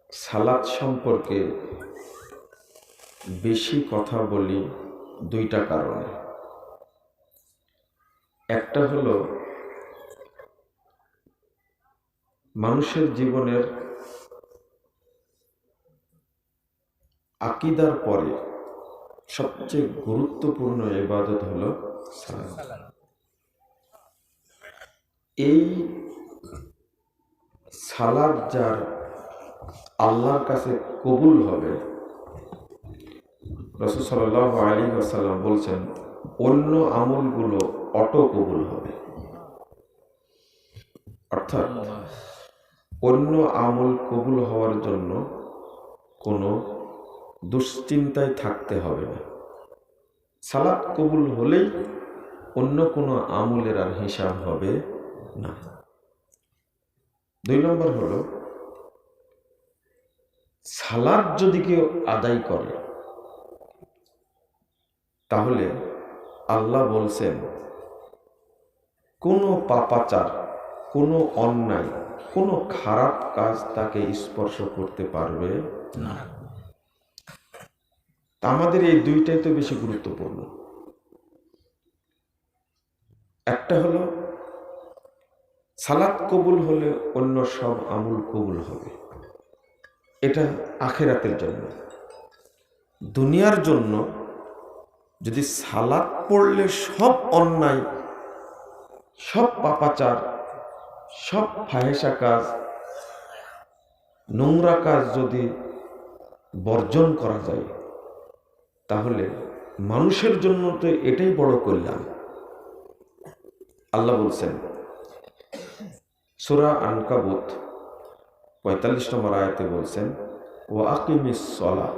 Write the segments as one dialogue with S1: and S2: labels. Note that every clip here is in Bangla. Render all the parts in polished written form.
S1: সালাত সম্পর্কে বেশি কথা বলি দুইটা কারণে। একটা হলো মানুষের জীবনের আকীদার পরে সবচেয়ে গুরুত্বপূর্ণ ইবাদত হলো সালাত। এই সালাত যার আল্লাহর কাছে কবুল হবে, রাসূল সাল্লাল্লাহু আলাইহি ওয়াসাল্লাম বলছেন অন্য আমলগুলো অটো কবুল হবে। অর্থাৎ অন্য আমল কবুল হওয়ার জন্য কোনো দুশ্চিন্তায় থাকতে হবে না। সালাত কবুল হলেই অন্য কোনো আমলের আর হিসাব হবে না। 2 নম্বর হলো সালাত যদি কেউ আদায় করে তাহলে আল্লাহ বলছেন কোনো পাপাচার, কোনো অন্যায়, কোনো খারাপ কাজ তাকে স্পর্শ করতে পারবে না। আমাদের এই দুইটাই তো বেশি গুরুত্বপূর্ণ। একটা হলো সালাত কবুল হলে অন্য সব আমল কবুল হবে, এটা আখিরাতের জন্য। দুনিয়ার জন্য যদি সালাত পড়লে সব অন্যায়, সব পাপাচার, সব ফাহেসা কাজ, নোংরা কাজ যদি বর্জন করা যায়, তাহলে মানুষের জন্য তো এটাই বড় কল্যাণ। আল্লাহ বলছেন সূরা আনকাবুত 45 নম্বর আয়াতে বলছেন ওয়া আকিমিস সালাহ,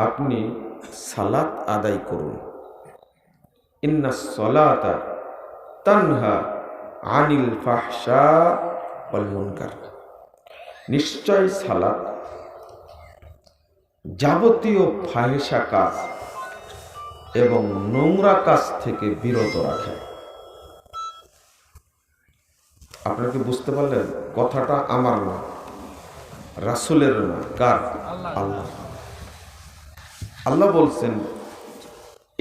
S1: আপনি সালাত আদায় করুন। ইন্নাস সালাতা তানহা আনিল ফাহশা ওয়াল মুনকার, নিশ্চয় সালাত যাবতীয় ফাহেসা কাজ এবং নোংরা কাজ থেকে বিরত রাখে। আপনারা কি বুঝতে পারলেন? কথাটা আমার না, রাসূলের না, কার? আল্লাহ। আল্লাহ বলছেন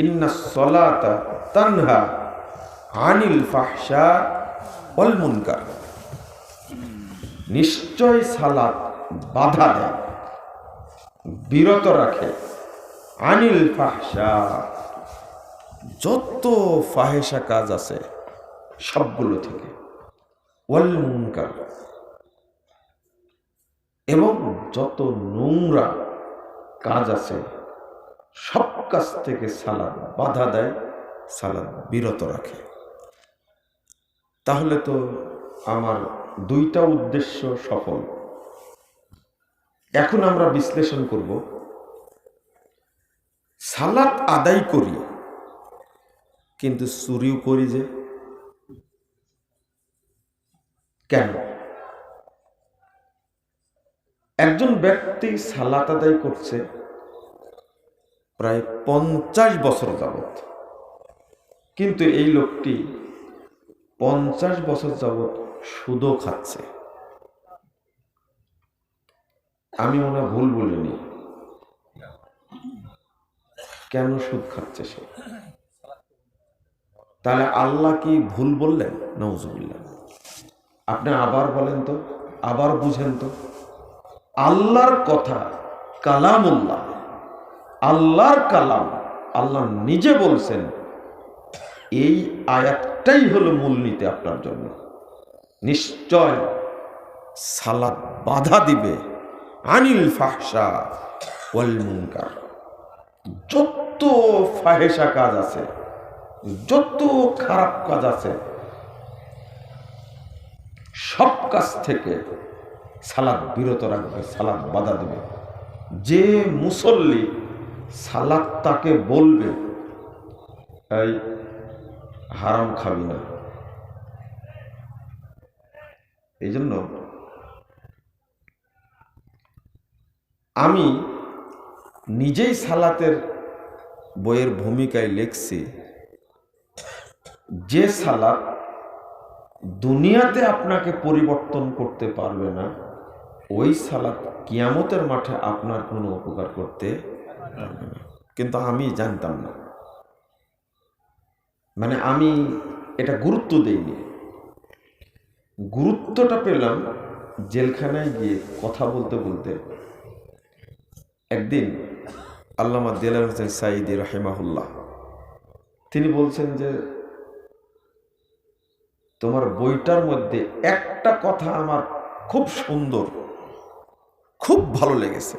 S1: ইন্নাস সালাতা তানহা আনিল ফাহশা ওয়াল মুনকার, নিশ্চয় সালাত বাধা দেয়, বিরত রাখে, আনিল ফাহশা, যত ফাহেসা কাজ আছে সবগুলো থেকে, ওয়াল মুনকার, এবং যত নোংরা কাজ আছে সব কাজ থেকে সালাত বাধা দেয়, সালাত বিরত রাখে। তাহলে তো আমার দুইটা উদ্দেশ্য সফল। এখন আমরা বিশ্লেষণ করব, সালাত আদায় করি কিন্তু চুরিও করি যে কেন? একজন ব্যক্তি সালাত আদায় করছে প্রায় 50 বছর যাবত, কিন্তু এই লোকটি 50 বছর যাবত সুদও খাচ্ছে। আমি মনে ভুল বলিনি। কেন সুদ খাচ্ছে সে? তাহলে আল্লাহ কি ভুল বললেন? নাউজুবিল্লাহ। আপনি আবার বলেন তো, আবার বুঝেন তো। আল্লাহর কথা কালামুল্লাহ, আল্লাহর কালাম, আল্লাহ নিজে বলছেন। এই আয়াতটাই হলো মূলনীতি আপনার জন্য। নিশ্চয় সালাত বাধা দিবে আনিল ফাহশা ওয়াল মুনকার, যত ফাহেসা কাজ আছে, যত খারাপ কাজ আছে, সব কাজ থেকে সালাত বিরত রাখবে, সালাত বাধা দিবে। যে মুসল্লি সালাত তাকে বলবে এই হারাম খাবি না, এই জন্য আমি নিজেই সালাতের বইয়ের ভূমিকায় লিখছি যে সালাত দুনিয়াতে আপনাকে পরিবর্তন করতে পারবে না, ওই সালাত কিয়ামতের মাঠে আপনার কোনো উপকার করতে পারবে না। কিন্তু আমি জানতাম না, মানে আমি এটা গুরুত্ব দেইনি। গুরুত্বটা পেলাম জেলখানায় গিয়ে কথা বলতে বলতে। একদিন আল্লামা দেলাওয়ার হোসেন সাঈদী রাহিমাহুল্লাহ তিনি বলছেন যে তোমার বইটার মধ্যে একটা কথা আমার খুব সুন্দর, খুব ভালো লেগেছে।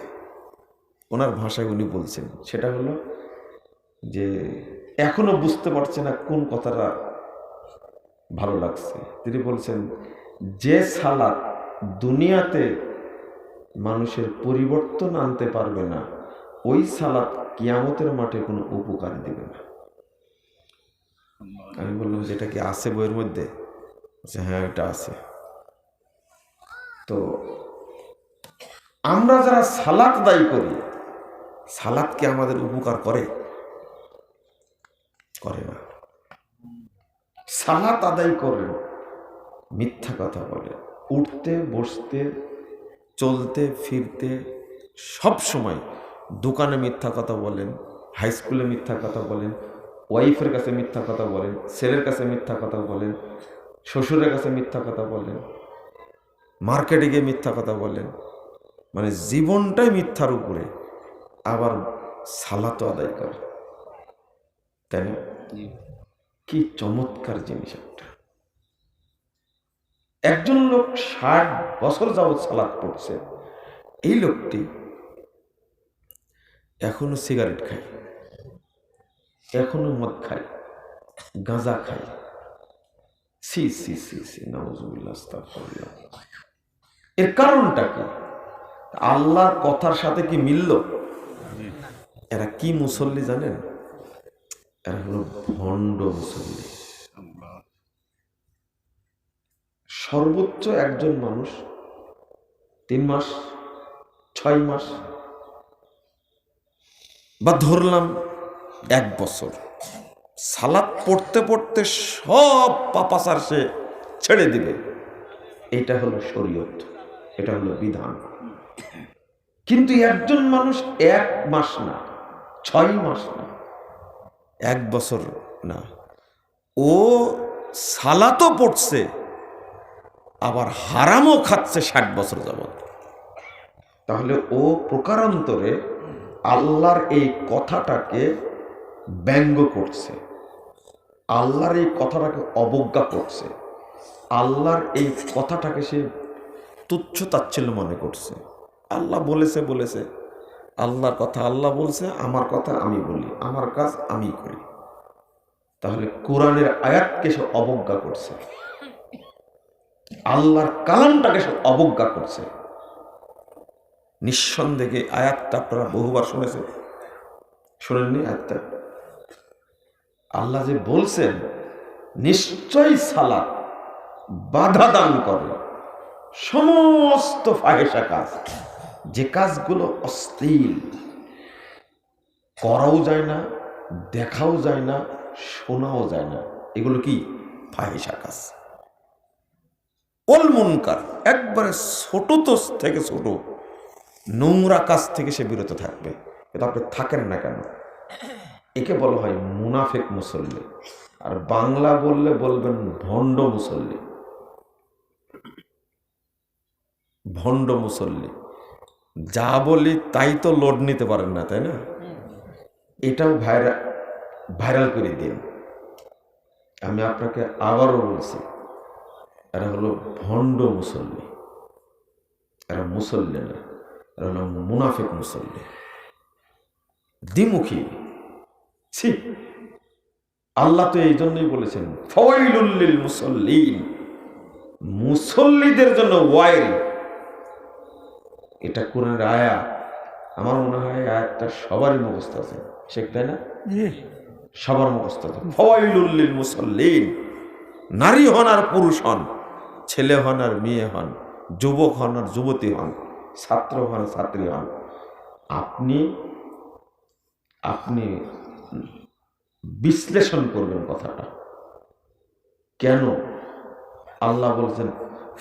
S1: ওনার ভাষায় উনি বলছেন, সেটা হলো যে এখনো বুঝতে পারছে না কোন কথাটা ভালো লাগছে। তিনি বলছেন, যে সালাত দুনিয়াতে মানুষের পরিবর্তন আনতে পারবে না, ওই সালাত কিয়ামতের মাঠে কোনো উপকার দেবে না। আমি বললাম, যেটা কি আছে বইয়ের মধ্যে? হ্যাঁ, এটা আছে। তো আমরা যারা সালাত আদায় করি, সালাত কি আমাদের উপকার করে? করে না। সালাত আদায় করে মিথ্যা কথা বলে, উঠতে বসতে চলতে ফিরতে সব সময় দোকানে মিথ্যা কথা বলেন, হাই স্কুলে মিথ্যা কথা বলেন, ওয়াইফের কাছে মিথ্যা কথা বলেন, ছেলের কাছে মিথ্যা কথা বলেন, শ্বশুরের কাছে মিথ্যা কথা বলেন, মার্কেটে গিয়ে মিথ্যা কথা বলেন, মানে জীবনটাই মিথ্যার উপরে, আবার সালাতও আদায় করে। তাই না? কি চমৎকার জিনিস একটা। একজন লোক 60 বছর যাবৎ সালাত পড়ছে, এই লোকটি এখনো সিগারেট খায়, এখনো মদ খায়, গাঁজা খায়। সি সি সি সি নাউজুবিল্লাহ, আস্তাগফিরুল্লাহ। এর কারণটা কি? আল্লাহর কথার সাথে কি মিলল? এরা কি মুসল্লি জানেন? এরা হলো ভণ্ড মুসল্লি। সর্বোচ্চ একজন মানুষ 3 মাস 6 মাস বা ধরলাম 1 বছর সালাত পড়তে পড়তে সব পাপাচার সে ছেড়ে দিবে। এটা হলো শরীয়ত, এটা হলো বিধান। কিন্তু একজন মানুষ 1 মাস না, 6 মাস না, 1 বছর না, ও সালাতও পড়ছে আবার হারামও খাচ্ছে 60 বছর যাবত। তাহলে ও প্রকারান্তরে আল্লাহর এই কথাটাকে ব্যঙ্গ করছে, আল্লাহর এই কথাটাকে অবজ্ঞা করছে, আল্লাহর এই কথাটাকে সে তুচ্ছ তাচ্ছিল্য মনে করছে। আল্লাহ বলেছে বলেছে, আল্লাহর কথা আল্লাহ বলছে, আমার কথা আমি বলি, আমার কাজ আমি করি। তাহলে কোরআনের আয়াতকে সে অবজ্ঞা করছে, আল্লাহর কালামটাকে সে অবজ্ঞা করছে। নিঃসন্দেহে আয়াতটা আপনারা বহুবার শুনেছেন, শুনেননি? আয়াতটা আল্লাহ যে বলছেন নিশ্চয়ই সালাত বাধা দান করে সমস্ত ফাহেশা কাজ, যে কাজগুলো অশ্লীল, করাও যায় না, দেখাও যায় না, শোনাও যায় না, এগুলো কি ফাহেশা কাজ। অল মুনকার, একবারে ছোট তো থেকে ছোট নোংরা কাজ থেকে সে বিরত থাকবে। এটা আপনি থাকেন না কেন? একে বলা হয় মুনাফিক মুসল্লি, আর বাংলা বললে বলবেন ভণ্ড মুসল্লি। ভণ্ড মুসল্লি যা বলি তাই তো লোড নিতে পারেন না, তাই না? এটাও ভাইরাল করে দিন। আমি আপনাকে আবারও বলছি, এরা হলো ভণ্ড মুসল্লি, এরা মুসল্লি না, এরা হলো মুনাফিক মুসল্লি, দ্বিমুখী। ছি, আল্লাহ তো এই জন্যই বলেছেন ফাওয়াইলুল লিল মুসাল্লিন, মুসল্লিদের জন্য ওয়াইল। এটা কোরআনের আয়াত। আমার মনে হয় আয়াতটা সবারই মুখস্থ আছে, শেখ, তাই না? সবার মুখস্থ আছে। ফাওয়াইলুল লিল মুসাল্লিন, নারী হন আর পুরুষ হন, ছেলে হন আর মেয়ে হন, যুবক হন আর যুবতী হন, ছাত্র হন ছাত্রী হন, আপনি আপনি বিশ্লেষণ করবেন কথাটা কেন আল্লাহ বলছেন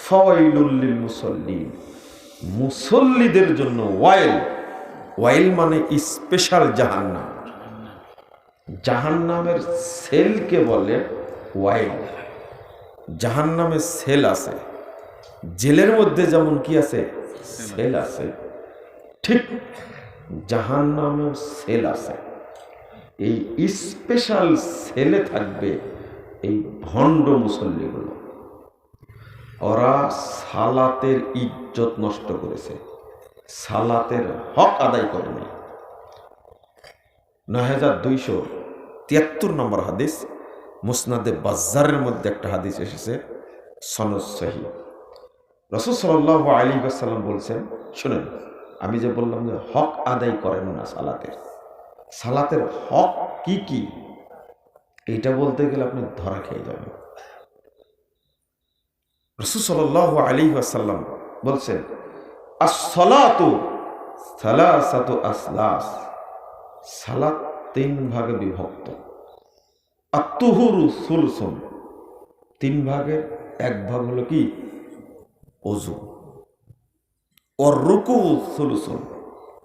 S1: ফাওয়াইলুল লিল মুসাল্লিন, মুসল্লিদের জন্য ওয়াইল, ওয়াইল মানে স্পেশাল জাহান্নাম। জাহান্নামের সেলকে বলে ওয়াইল। জাহান্নামের সেল আছে, জেলের মধ্যে যেমন কি আছে সেল আছে, ঠিক জাহান্নামের সেল আছে। এই স্পেশাল সেলে থাকবে এই ভণ্ড মুসল্লিগুলো। ওরা সালাতের ইজ্জত নষ্ট করেছে, সালাতের হক আদায় করেনি। 9273 নম্বর হাদিস, মুসনাদে বাজ্জারের মধ্যে একটা হাদিস এসেছে, সনদ সহিহ। রাসূল সাল্লাল্লাহু আলাইহি ওয়াসাল্লাম বলছেন, শুনেন, আমি যে বললাম যে হক আদায় করেন না সালাতের, সালাতের হক কি কি এইটা বলতে গেলে আপনি ধরা খেয়ে যাবেন। রাসূল সাল্লাল্লাহু আলাইহি ওয়াসাল্লাম বলছেন, আস-সালাতু সালাসাতু আসলাস, সালাত 3 ভাগে বিভক্ত। আত-তুহুরু সুলসুন, 3 ভাগের 1 ভাগ হলো কি ওযু। ওয়ার রুকু সুলসুন,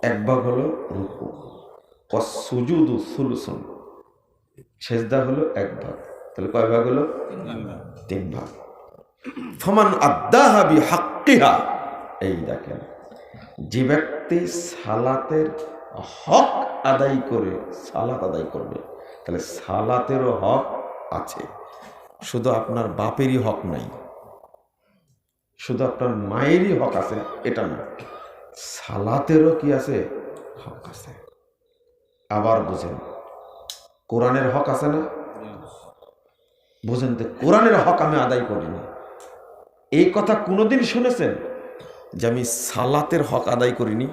S1: 1 ভাগ হলো রুকু। ওয়াস সুজুদু সুলসুন, সেজদা হলো 1 ভাগ। তাহলে কয় ভাগ হলো? 3 ভাগ। ফামান আদ্দাহা বিহাক্কিহা, এই দেখেন, যে ব্যক্তি সালাতের হক আদায় করে সালাত আদায় করবে, তাহলে সালাতেরও হক আছে। শুধু আপনার বাপেরই হক নাই, শুধু আপনার মায়েরই হক আছে এটা না, সালাতেরও কি আছে? হক আছে। আবার বুঝেন, কোরআনের হক আছে না? বুঝেন তো, কোরআনের হক আমি আদায় করিনি, এই কথা কোনোদিন শুনেছেন যে আমি সালাতের হক আদায় করিনি?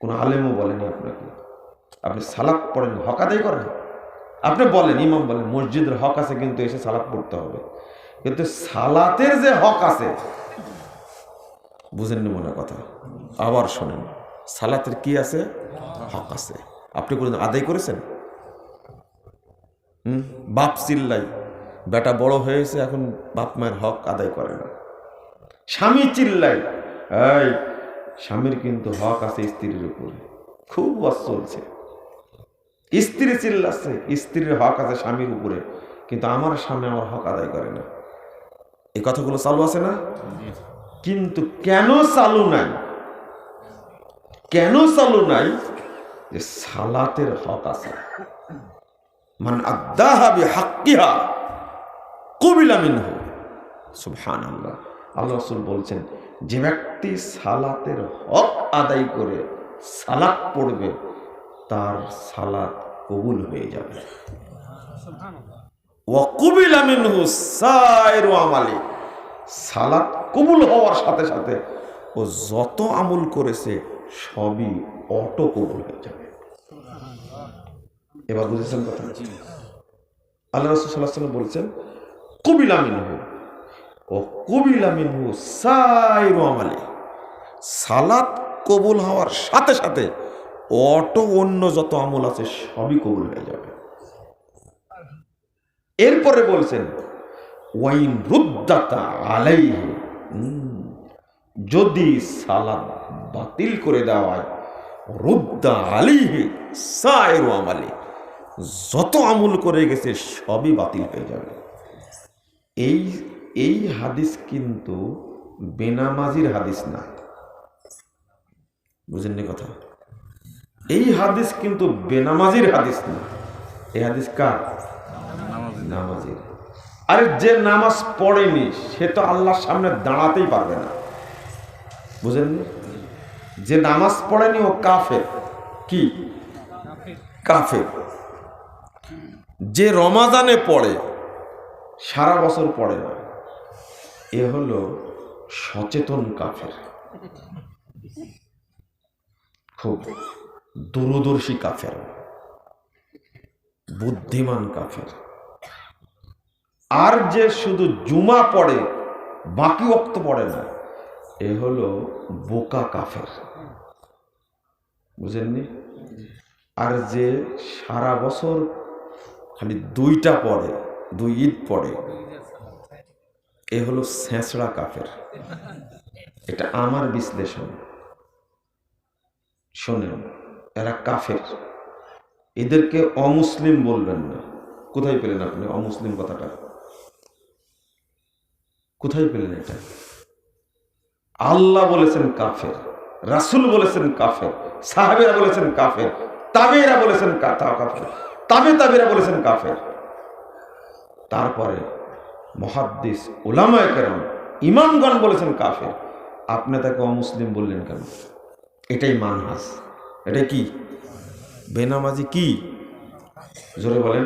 S1: কোন আলেমও বলেনি আপনাকে। আপনি সালাত পড়েন, হক আদায় করেন? আপনি বলেন, ইমাম বলেন মসজিদের হক আছে কিন্তু এসে সালাত পড়তে হবে, কিন্তু সালাতের যে হক আছে বুঝেননি মনে কথা। আবার শোনেন, সালাতের কি আছে? হক আছে। আপনি কোনদিন আদায় করেছেন? বাপ চিল্লাই, বেটা বড় হয়েছে এখন বাপ মায়ের হক আদায় করে না। স্বামী চিল্লাই, এই স্বামীর কিন্তু হক আছে স্ত্রীর উপরে, খুব ওয়াজ চলছে। স্ত্রী চিল্লাচ্ছে, স্ত্রীর হক আছে স্বামীর উপরে, কিন্তু আমার স্বামী আমার হক আদায় করে না। এই কথাগুলো চালু আছে না? কিন্তু কেন চালু নাই? কেন চালু নাই? যে সালাতের হক আছে। মান আদ্দাহা বিহাক্কিহা কুবিলা মিনহু। সুবহানাল্লাহ। আল্লাহ রাসূল বলছেন, যে ব্যক্তি সালাতের হক আদায় করে সালাত পড়বে তার সালাত কবুল হয়ে যাবে। ওয়া কুবিলা মিনহু সাইরু আমালি, সালাত কবুল হওয়ার সাথে সাথে ও যত আমল করেছে সবই অটো কবুল হয়ে যাবে। এবার বুঝেছেন কথা? আল্লাহ রাসূল সাল্লাল্লাহু আলাইহি ওয়াসাল্লাম বলছেন, কুবিলা মিনহু ও কুবিলা মিনহু সাইরু আমালি, সালাত কবুল হওয়ার সাথে সাথে অটো অন্য যত আমল আছে সবই কবুল হয়ে যাবে। এরপরে বলছেন, ওয়াইন রুদ্দাতা আলাইহি, যদি সালাত বাতিল করে দেওয়া হয়, রুদ্দা আলাইহি সাইরু আমালি, যত আমল করে গেছে সবই বাতিল হয়ে যাবে। এই হাদিস কিন্তু বেনামাজির হাদিস না। বুঝেননি কথা? এই হাদিস কিন্তু বেনামাজির হাদিস না। এই হাদিস কার? নামাজির। আরে যে নামাজ পড়েনি সে তো আল্লাহর সামনে দাঁড়াতেই পারবে না। বুঝেননি? যে নামাজ পড়েনি ও কাফের। কি? কাফের। যে রমাদানে পড়ে সারা বছর পড়ে না, এ হলো সচেতন কাফের, খুব দূরদর্শী কাফের, বুদ্ধিমান কাফের। আর যে শুধু জুমা পড়ে বাকি ওয়াক্ত পড়ে না, এ হলো বোকা কাফের। বুঝেননি? আর যে সারা বছর খালি 2টা পড়ে, 2 ঈদ পড়ে, এ হলো ছেঁচড়া কাফের। এটা আমার বিশ্লেষণ, শোনেন। এরা কাফের, এদেরকে অমুসলিম বলবেন না। কোথায় পেলেন আপনি অমুসলিম কথাটা? কোথায় পেলেন এটা? আল্লাহ বলেছেন কাফের, রাসূল বলেছেন কাফের, সাহাবীরা বলেছেন কাফের, তাবেঈরা বলেছেন কাফের, তাবেঈরা বলেছেন কাফের। তারপরে মুহাদ্দিস উলামায়ে কেরাম ইমামগণ বলেছেন কাফের। আপনি তাকে অমুসলিম বললেন কেন? এটাই মানহাজ। এটা কি? বেনামাজি কি? জোরে বলেন।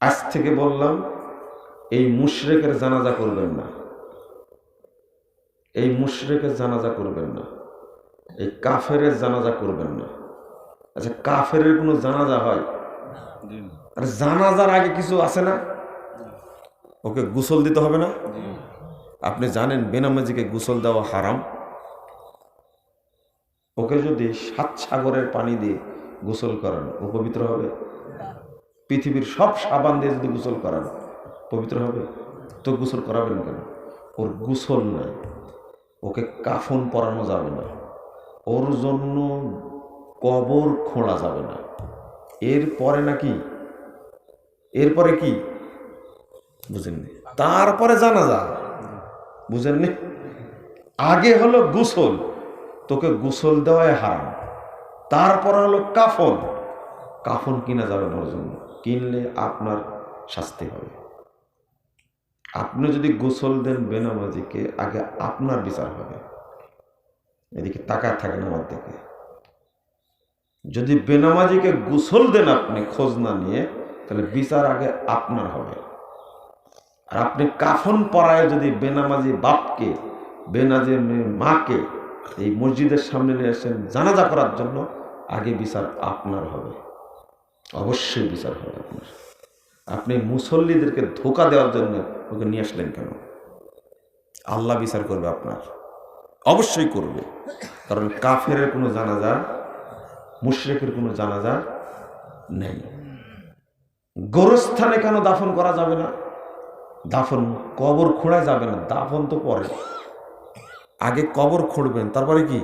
S1: আজ থেকে বললাম, এই মুশরিকের জানাজা করবেন না, এই মুশরিকের জানাজা করবেন না, এই কাফেরের জানাজা করবেন না। আচ্ছা, কাফেরের কোনো জানাজা হয়? আর জানাজার আগে কিছু আছে না? ওকে গোসল দিতে হবে না? আপনি জানেন বেনামাজিকে গোসল দেওয়া হারাম। ওকে যদি 7 সাগরের পানি দিয়ে গোসল করান, ও পবিত্র হবে? পৃথিবীর সব সাবান দিয়ে যদি গোসল করান, পবিত্র হবে? তো গোসল করাবেন কেন? ওর গোসল নাই, ওকে কাফন পরানো যাবে না, ওর জন্য কবর খোঁড়া যাবে না। এরপরে নাকি, এরপরে কি বুঝেননি? তারপরে জানাজা, বুঝেননি? আগে হলো গোসল, তোকে গোসল দেওয়াই হারাম। তারপরে হলো কাফন, কাফন কিনা যাবে না ওর জন্য, কিনলে আপনার শাস্তি হবে। আপনি যদি গোসল দেন বেনামাজিকে, আগে আপনার বিচার হবে। এদিকে তাকায় থাকেন আমার দিকে। যদি বেনামাজিকে গোসল দেন আপনি খোঁজ না নিয়ে, তাহলে বিচার আগে আপনার হবে। আর আপনি কাফন পরায় যদি বেনামাজি বাপকে, বেনামাজি মাকে এই মসজিদের সামনে নিয়ে আসেন জানাজা করার জন্য, আগে বিচার আপনার হবে, অবশ্যই বিচার হবে আপনার। আপনি মুসল্লিদেরকে ধোঁকা দেওয়ার জন্য ওকে নিয়ে আসলেন কেন? আল্লাহ বিচার করবে আপনার, অবশ্যই করবে। কারণ কাফেরের কোনো জানাজা, মুশরিকের কোনো জানাজা নেই। গোরস্থানে কেন দাফন করা যাবে না? দাফন, কবর খোঁড়া যাবে না, দাফন তো পরে। আগে কবর খুঁড়বেন, তারপরে কি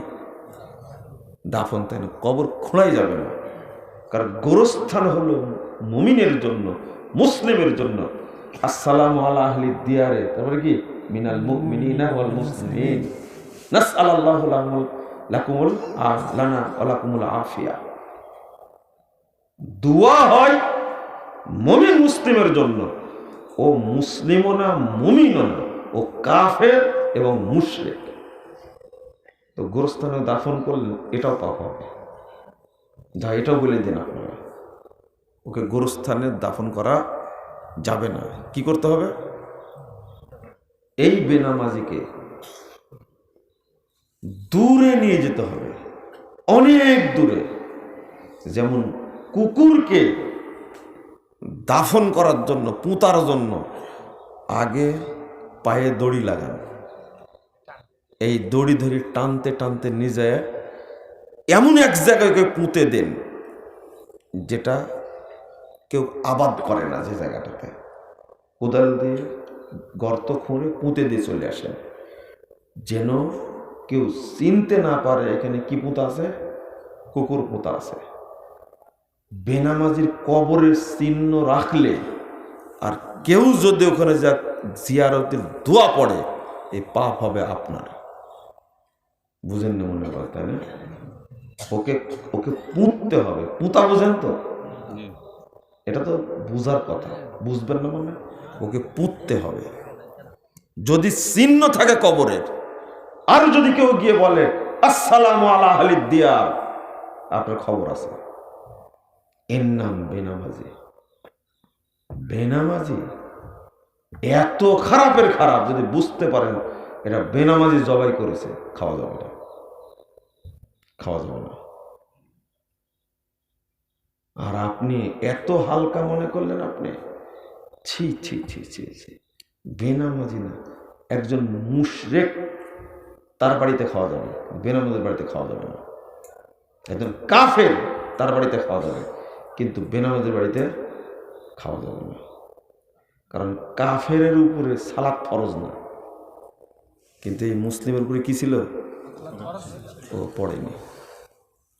S1: দাফন? তাই না? কবর খোঁড়াই যাবে না। কারণ গোরস্থান হলো মুমিনের জন্য, মুসলিমের জন্য। আসসালামু আলা আহলি দিয়ারে, তারপরে কি মিনাল মুমিনিনা ওয়াল মুসলিমিন নাসআলাল্লাহু লাকুমুল লানা ওয়া লাকুমুল আফিয়া। দোয়া হয় মুমিন মুসলিমের জন্য। ও মুসলিমও না, মুমিনও না, ও কাফের এবং মুশরিক। তো গোরস্থানে দাফন করলেন, এটাও পাপ হবে। যা, এটাও বলে দিন আপনারা, ওকে গোরস্থানে দাফন করা যাবে না। কি করতে হবে? এই বেনামাজিকে দূরে নিয়ে যেতে হবে, অনেক দূরে। যেমন কুকুরকে দাফন করার জন্য, পুঁতার জন্য আগে পায়ে দড়ি লাগান, এই দড়ি ধরে টানতে টানতে নিজে এমন এক জায়গায় পুঁতে দেন যেটা কেউ আবাদ করে না, যে জায়গাটাতে কোদাল দিয়ে গর্ত খুঁড়ে পুঁতে দিয়ে চলে আসেন, যেন কেউ চিনতে না পারে এখানে কি পুঁতা আছে, কুকুর পুঁতা আছে। বেনামাজির কবরের চিহ্ন রাখলে আর কেউ যদি ওখানে যা জিয়ারতের দোয়া পড়ে, এই পাপ হবে আপনার। বুঝেন না মনে হয়, তাই না? ওকে ওকে পুঁততে হবে। পুঁতা বুঝেন তো? এটা তো বুঝার কথা, বুঝবেন না মানে? ওকে পুঁততে হবে। যদি চিহ্ন থাকে কবরের, আর যদি কেউ গিয়ে বলে আসসালামু আলা আহলি দিয়ার, আপনার খবর আছে। এর নাম বেনামাজি। বেনামাজি এত খারাপের খারাপ, যদি বুঝতে পারেন এটা বেনামাজি জবাই করেছে, খাওয়া যাবে না, খাওয়া যাবে না। আর আপনি এত হালকা মনে করলেন, আপনি ছি ছি ছি ছি ছি। বেনামাজি না, একজন মুশরিক, তার বাড়িতে খাওয়া যাবে, বেনামাজির বাড়িতে খাওয়া যাবে না। একজন কাফের, তার বাড়িতে খাওয়া যাবে, কিন্তু বেনামাজির বাড়িতে খাওয়া যাবে না, কারণ কাফেরের উপরে সালাত ফরজ না, কিন্তু এই মুসলিমের উপরে কি ছিল, ও পড়েনি।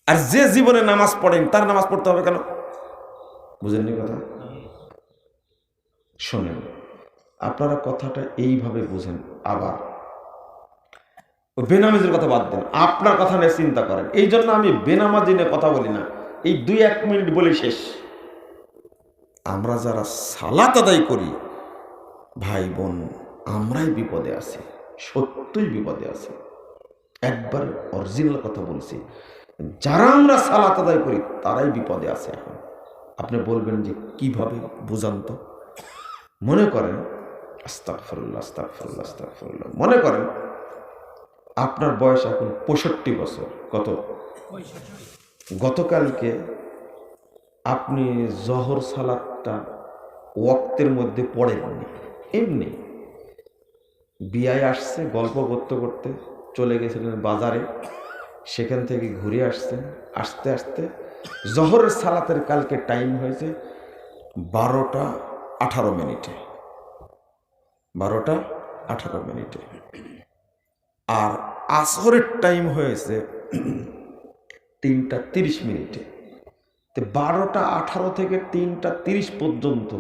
S1: আর যে জীবনে নামাজ পড়েন তার নামাজ পড়তে হবে কেন? বুঝেননি কথা? শোনেন, আপনারা কথাটা এইভাবে বুঝেন। আবার বেনামাজের কথা বাদ দেন, আপনার কথা নিয়ে চিন্তা করেন। এই জন্য আমি বেনামাজি নিয়ে কথা বলি না, এই 2-1 মিনিট বলে শেষ। আমরা যারা সালাত আদায় করি ভাই বোন, আমরাই বিপদে আছি, সত্যই বিপদে আছি। একবার অরিজিনাল কথা বলছি, যারা আমরা সালাত আদায় করি তারাই বিপদে আছে এখন। আপনি বলবেন যে কিভাবে, বুঝান তো। মনে করেন, আস্তাগফিরুল্লাহ আস্তাগফিরুল্লাহ আস্তাগফিরুল্লাহ, মনে করেন আপনার বয়স এখন 65 বছর। কত? গতকালকে আপনি জহর সালাতটা ওয়াক্তের মধ্যে পড়েননি, এমনি বিয়ায় আসছে, গল্প করতে করতে চলে গেছিলেন বাজারে, সেখান থেকে ঘুরে আসছেন, আসতে আসতে জহরের সালাতের কালকে টাইম হয়েছে 12টা 18 মিনিটে, 12টা 18 মিনিটে, আর আসরের টাইম হয়েছে 3টা 30 মিনিটে। তো 12টা 18 থেকে 3টা 30 পর্যন্ত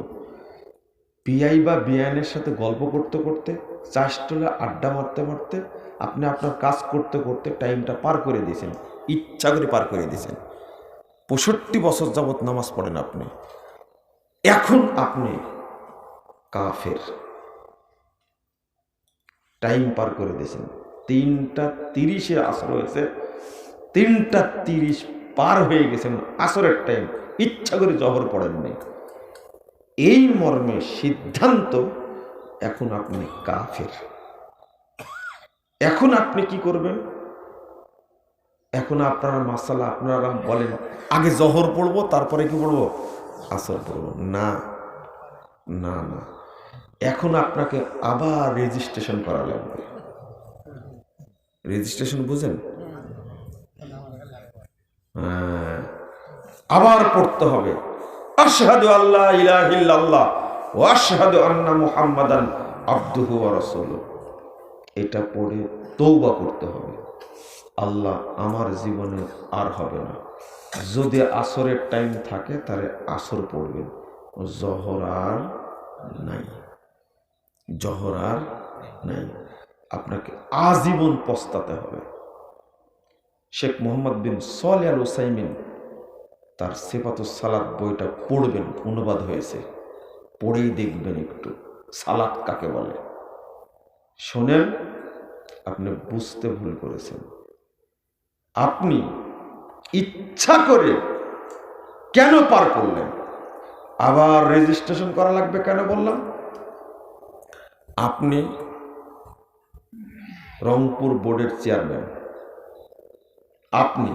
S1: বিআই বা বিআইনের সাথে গল্প করতে করতে, চাষটলে আড্ডা মারতে মারতে, আপনি আপনার কাজ করতে করতে টাইমটা পার করে দিয়েছেন, ইচ্ছা করে পার করে দিয়েছেন। 65 বছর যাবৎ নামাজ পড়েন আপনি, এখন আপনি কাফের, টাইম পার করে দিয়েছেন। 3টা 30-এ আসর হয়েছে, 3টা 30 পার হয়ে গেছেন আসরের টাইম, ইচ্ছা করে জহর পড়েননি। এই মর্মে সিদ্ধান্ত, এখন আপনি কাফের। এখন আপনি কি করবেন? এখন আপনারা মাসালা আপনারা বলেন আগে জহর পড়বো তারপরে কি পড়বো, আসর পড়বো। না না না, এখন আপনাকে আবার রেজিস্ট্রেশন করা লাগবে। রেজিস্ট্রেশন বুঝেন? হ্যাঁ, আবার পড়তে হবে আশহাদু আল্লা ইলাহা ইল্লাল্লাহ ওয়া আশহাদু আন্না মুহাম্মাদান আবদুহু ওয়া রাসূলুহু। এটা পড়ে তওবা করতে হবে, আল্লাহ আমার জীবনে আর হবে না। যদি আসরের টাইম থাকে তাহলে আসর পড়বেন, জহর আর নাই, জহর আর নাই। আপনাকে আজীবন পস্তাতে হবে। শেখ মোহাম্মদ বিন সালেহ আল উসাইমিন তার সিফাতুস সালাত বইটা পড়বেন, অনুবাদ হয়েছে, পড়েই দেখবেন একটু সালাত কাকে বলে। শোনেন, আপনি বুঝতে ভুল করেছেন। আপনি ইচ্ছা করে কেন পার করলেন? আবার রেজিস্ট্রেশন করা লাগবে কেন বললাম? আপনি রংপুর বোর্ডের চেয়ারম্যান, আপনি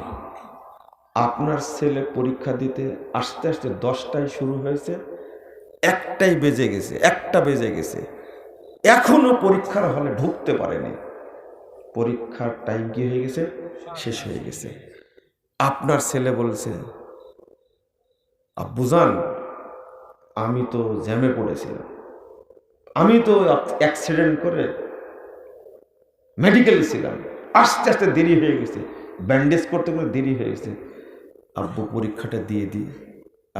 S1: আপনার ছেলে পরীক্ষা দিতে আসতে আসতে 10টায় শুরু হয়েছে, 1টায় বেজে গেছে, 1টা বেজে গেছে, এখনো পরীক্ষার হলে ঢুকতে পারেনি। পরীক্ষার টাইম কি হয়ে গেছে, শেষ হয়ে গেছে। আপনার ছেলে বলছে, আব্বুজান আমি তো জ্যামে পড়েছিলাম, আমি তো অ্যাক্সিডেন্ট করে মেডিকেলে ছিলাম, আস্তে আস্তে দেরি হয়ে গেছে, ব্যান্ডেজ করতে করতে দেরি হয়ে গেছে, আব্বু পরীক্ষাটা দিয়ে দিই।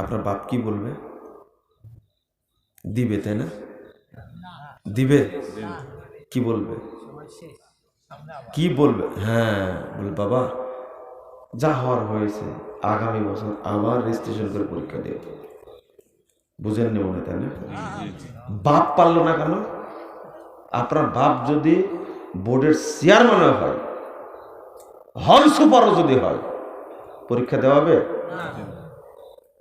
S1: আপনার বাপ কি বলবে? দিবে, তাই না? দিবে? কি বলবে? কি বলবে? হ্যাঁ, বলে বাবা যা হওয়ার হয়েছে, আগামী বছর আবার রেজিস্ট্রেশন করে পরীক্ষা দেব। বুঝেননি মনে, তাই না? বাপ পারলো না কেন? আপনার বাপ যদি বোর্ডের চেয়ারম্যানও হয়, হল সুপারও যদি হয়, পরীক্ষা দেওয়াবে?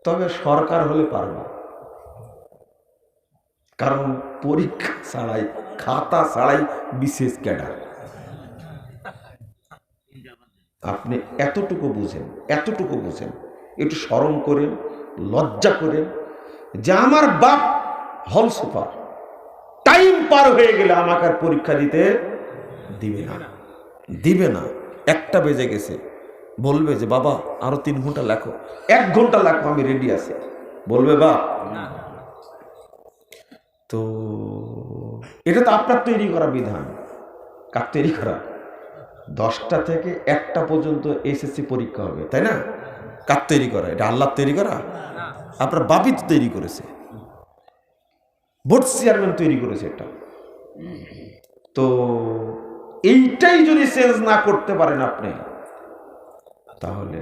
S1: তবে সরকার হলে পারবে, কারণ পরীক্ষা ছাড়াই, খাতা ছাড়াই বিশেষ ক্যাডার। আপনি এতটুকু বুঝেন, এতটুকু বুঝেন, একটু শরম করেন, লজ্জা করেন যে আমার বাপ হল সুপার, টাইম পার হয়ে গেলে আমাকে আর পরীক্ষা দিতে দিবে না, দিবে না। 1টা বেজে গেছে, বলবে যে বাবা আরো 3 ঘন্টা লেখো, 1 ঘন্টা লেখো, আমি রেডি আছি, বলবে বাপ? তো এটা তো আপনার তৈরি করা বিধান। কার তৈরি করা? 10টা থেকে 1টা পর্যন্ত এসএসসি পরীক্ষা হবে, তাই না? কার তৈরি করা? এটা আল্লাহর তৈরি করা? আপনার বাপই তো তৈরি করেছে, বোর্ড চেয়ারম্যান তৈরি করেছে এটা। তো এইটাই যদি চেঞ্জ না করতে পারেন আপনি, তাহলে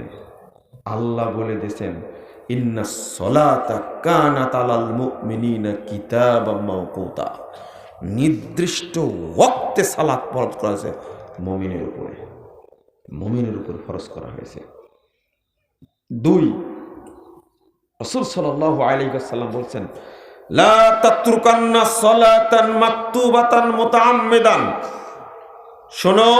S1: আল্লাহ বলে দিয়েছেন ইন্নাস সলাতা কানাত আলাল মুমিনিনা কিতাবাম মাওকুতা, নির্দিষ্ট ওয়াক্তে সালাত ফরজ করা হয়েছে মুমিনের উপরে ফরজ করা হয়েছে। 2, রাসূল সাল্লাল্লাহু আলাইহি ওয়াসাল্লাম বলেছেন লা তাতরুকান্না সালাতান মাকতুবাতান মুতাআম্মিদান, শোনো,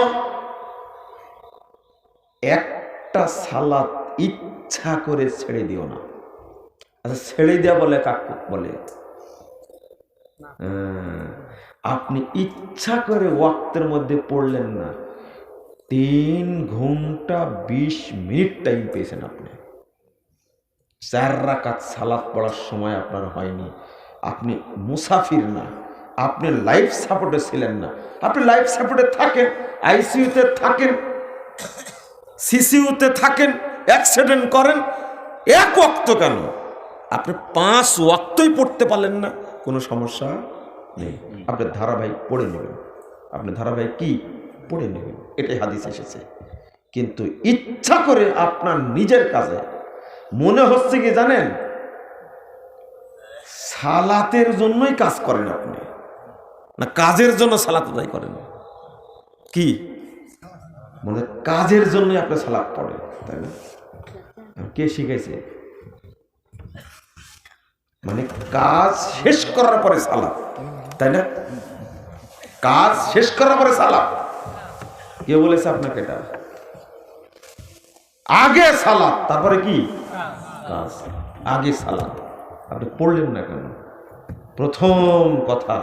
S1: একটা সালাত ইচ্ছা করে ছেড়ে দিও না। আচ্ছা, ছেড়ে দেওয়া বলে কাকে বলে? আপনি ইচ্ছা করে ওয়াক্তের মধ্যে পড়লেন না, 3 ঘন্টা 20 মিনিট টাইম পেয়েছেন আপনি, 4 রাকাত সালাত পড়ার সময় আপনার হয়নি। আপনি মুসাফির না, আপনি লাইফ সাপোর্টে ছিলেন না। আপনি লাইফ সাপোর্টে থাকেন, আইসিইউতে থাকেন, সিসিউতে থাকেন, অ্যাক্সিডেন্ট করেন, 1 ওয়াক্ত কেন আপনি 5 ওয়াক্তই পড়তে পারলেন না, কোনো সমস্যা নেই, আপনি ধারাবাহিক পড়ে নেবেন। আপনি ধারাবাহিক কি পড়ে নেবেন, এটাই হাদিস এসেছে। কিন্তু ইচ্ছা করে আপনার নিজের কাজে মনে হচ্ছে কি জানেন, সালাতের জন্যই কাজ করেন আপনি, না কাজের জন্য সালাত আদায় করেন? কি মানে কাজের জন্যই আপনি সালাত পড়েন, তাই না? কে শিখাইছে? মানে কাজ শেষ করার পরে সালাত, তাই না? কাজ শেষ করার পরে সালাত, কে বলেছে আপনাকে এটা? আগে সালাত, তারপরে কি কাজ, আগে সালাত। আপনি পড়লেন না কেন? প্রথম কথা,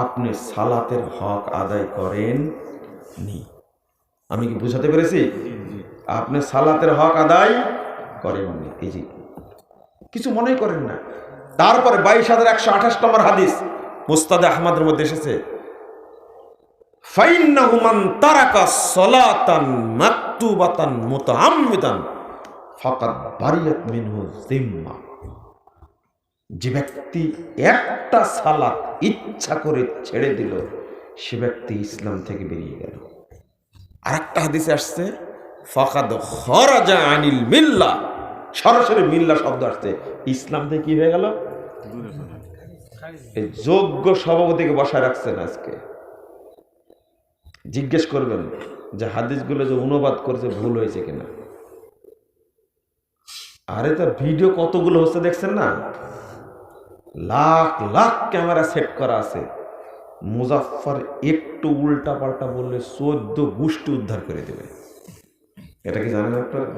S1: আপনি সালাতের হক আদায় করেন নি। আমি কি বুঝাতে পেরেছি? আপনি সালাতের হক আদায় করেননি, এই যে কিছু মনে করেন না। তারপরে 22,128 নম্বর হাদিস মুস্তাদ আহমদের মধ্যে এসেছে, ফাইন্নাহু মান তারাকা সালাতান মাকতুবাতান মুতাআম্মিদান ফাকাদ বারিয়াত মিনহু যিম্মা, যে ব্যক্তি একটা সালাত ইচ্ছা করে ছেড়ে দিল, সে ব্যক্তি ইসলাম থেকে বেরিয়ে গেল। আরেকটা হাদিসে আসছে ফাকাদ খারাজা আনিল মিল্লাহ, সরাসরি মিল্লা শব্দ আসছে, ইসলাম থেকে কি হয়ে গেল? এই যোগ্য সভাপতিকে বসায় রাখছেন আজকে, জিজ্ঞেস করবেন যে হাদিসগুলো যে অনুবাদ করেছে ভুল হয়েছে কিনা। আরে তার ভিডিও কতগুলো হচ্ছে দেখছেন না, লাখ লাখ ক্যামেরা সেট করা আছে। মুজাফফর একটু উল্টা পাল্টা বললে 14 গোষ্ঠী উদ্ধার করে দেবে, এটা কি জানেন আপনারা?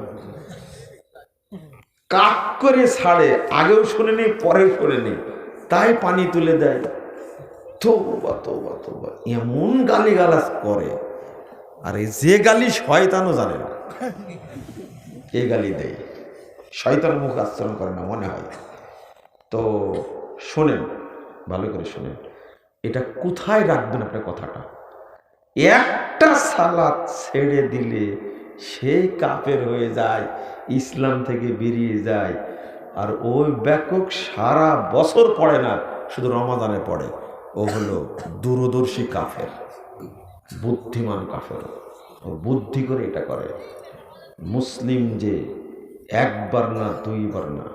S1: কাক করে ছাড়ে, আগেও শুনেনি পরেও শুনেনি, তাই পানি তুলে দেয়। তওবা তওবা তওবা, এমন গালিগালাজ করে, আর যে গালি শয়তানও জানে না, এ গালি দেয়, শয়তান মুখ আচরণ করে না মনে হয়। তো শোনেন, ভালো করে শোনেন, এটা কোথায় রাখবেন আপনার কথাটা। একটা সালাত ছেড়ে দিলে সে কাফের হয়ে যায়, ইসলাম থেকে বেরিয়ে যায়। আর ওই ব্যাপক সারা বছর পড়ে না, শুধু রমাদানে পড়ে, ও হলো দূরদর্শী কাফের, বুদ্ধিমান কাফের, ও বুদ্ধি করে এটা করে। মুসলিম যে একবার না 2 বার না,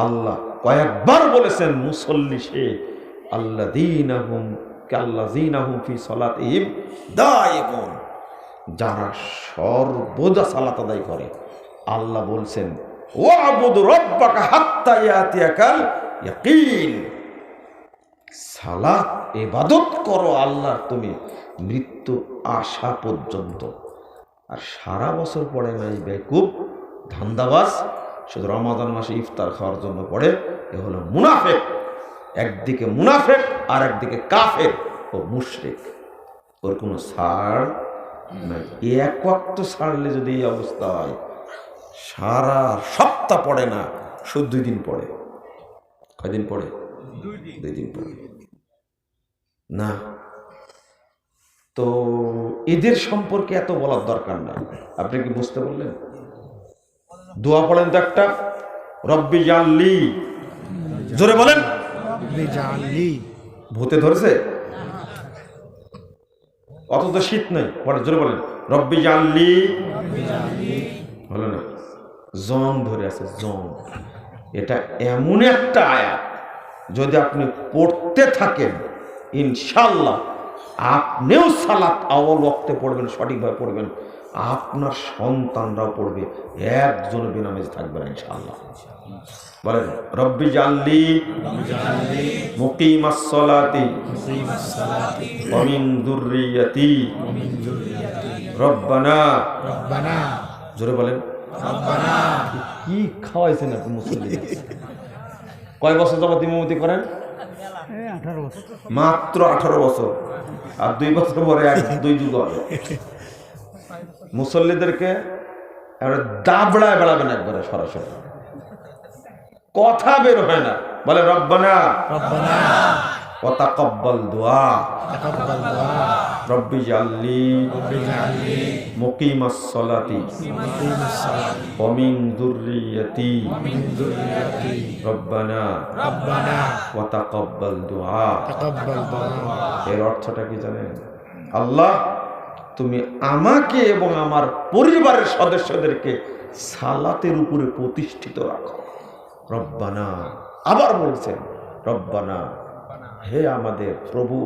S1: আল্লাহ কয়েকবার বলেছেন মুসল্লি সে আল্লাযীনাহুম কাল্লাযীনাহুম ফি সালাতিহিম দায়িমুন, যারা সর্বদা সালাত আদায় করে। আল্লাহ বলছেন ওয়াবুদ রাব্বাকা হাত্তা ইয়াতিয়াকাল ইয়াকিন, সালাত ইবাদত করো আল্লাহর তুমি মৃত্যু আসা পর্যন্ত। আর সারা বছর পড়ে না এই বেকুব ধান্দাবাজ, শুধু রমাদান মাসে ইফতার খাওয়ার জন্য পড়ে, এ হলো মুনাফেক। একদিকে মুনাফেক আর একদিকে কাফের ও মুশরিক, ওর কোনো ছাড় নাই। এক ওয়াক্ত ছাড়লে যদি এই অবস্থা হয়, সারা সপ্তাহ পড়ে না, শুধু 2 দিন পড়ে। কয়দিন পড়ে? 2 দিন পরে না। তো এদের সম্পর্কে এত বলার দরকার না। আপনি কি বুঝতে পারলেন? দোয়া পড়েন তো একটা, রব্বি জাল্লি, জোরে বলেন। ভূতে ধরেছে অত তো শীত নেই, পরে জোরে বলেন রব্বি জাল্লি। হলো না, জং ধরে আছে, জং। এটা এমন একটা আয়াত, যদি আপনি পড়তে থাকেন ইনশাআল্লাহ আপনিও সালাত আউয়াল ওয়াক্তে পড়বেন, সঠিকভাবে পড়বেন, আপনার সন্তানরাও পড়বে, একজন বেনামাজি থাকবে না ইনশাআল্লাহ। বলেন রব্বি জাল্লি মুকিমাস সালাতি ওয়া মিন যুররিয়াতি রব্বানা। জোরে বলেন রব্বানা। কি খাওয়াইছেন আপনি মুসল্লিদের? কয় বছর যাবত ইমামতি করেন? 18 বছর। মাত্র 18 বছর, আর 2 বছর পরে 2 যুগ হবে। মুসল্লিদেরকে দাবড়ায় বেড়াবেন একবারে, সরাসরি কথা বের হয় না। বলে রব্বানা ওয়া তাকাব্বাল দুআ, রব্বি জাল্লি মুকিমাস সালাতি ওয়া মিন যুররিয়াতি রব্বানা ওয়া তাকাব্বাল দুআ। এর অর্থটা কি জানেন? আল্লাহ তুমি আমাকে এবং আমার পরিবারের সদস্যদেরকে সালাতের উপরে প্রতিষ্ঠিত রাখো। রব্বানা, আবার বলছেন রব্বানা, হে আমাদের প্রভু,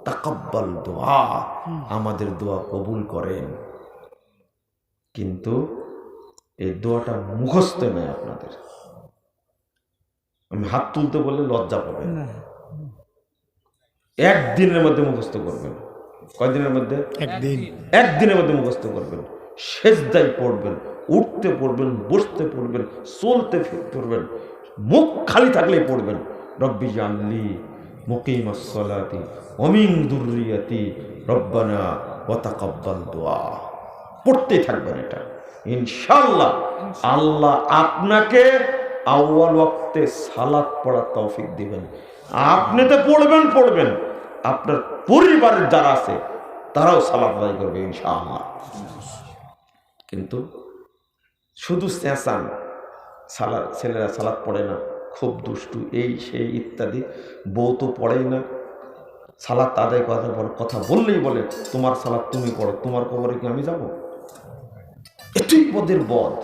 S1: তাকাব্বাল দোয়া, আমাদের দোয়া কবুল করেন। কিন্তু এই দোয়াটা মুখস্থ নয় আপনাদের। আমি হাত তুলতে বললে লজ্জা পাবেন। একদিনের মধ্যে মুখস্থ করবেন। কয়দিনের মধ্যে? একদিনের মধ্যে মুখস্থ করবেন। সেজদায় পড়বেন, উঠতে পড়বেন, বসতে পড়বেন, চলতে পড়বেন, মুখ খালি থাকলেই পড়বেন রব্বি জাল্লি মুকিমাস সালাতি ওয়া মিন যুররিয়াতি রব্বানা ওয়া তাকাব্বাল দুআ। পড়তেই থাকবেন এটা, ইনশাআল্লাহ আল্লাহ আপনাকে আউয়াল ওয়াক্তে সালাত পড়ার তৌফিক দিবেন। আপনি তো পড়বেন, আপনার পরিবারের যারা আছে তারাও সালাত আদায় করবে ইনশাআল্লাহ। কিন্তু শুধু চেঁচান, ছেলেরা সালাত পড়ে না, খুব দুষ্টু, এই সেই ইত্যাদি, বউ তো পড়েই না, সালাত আদায় করার পর কথা বললেই বলে তোমার সালাত তুমি পড়ো, তোমার কবরে কি আমি যাব? এটাই বদের বদ।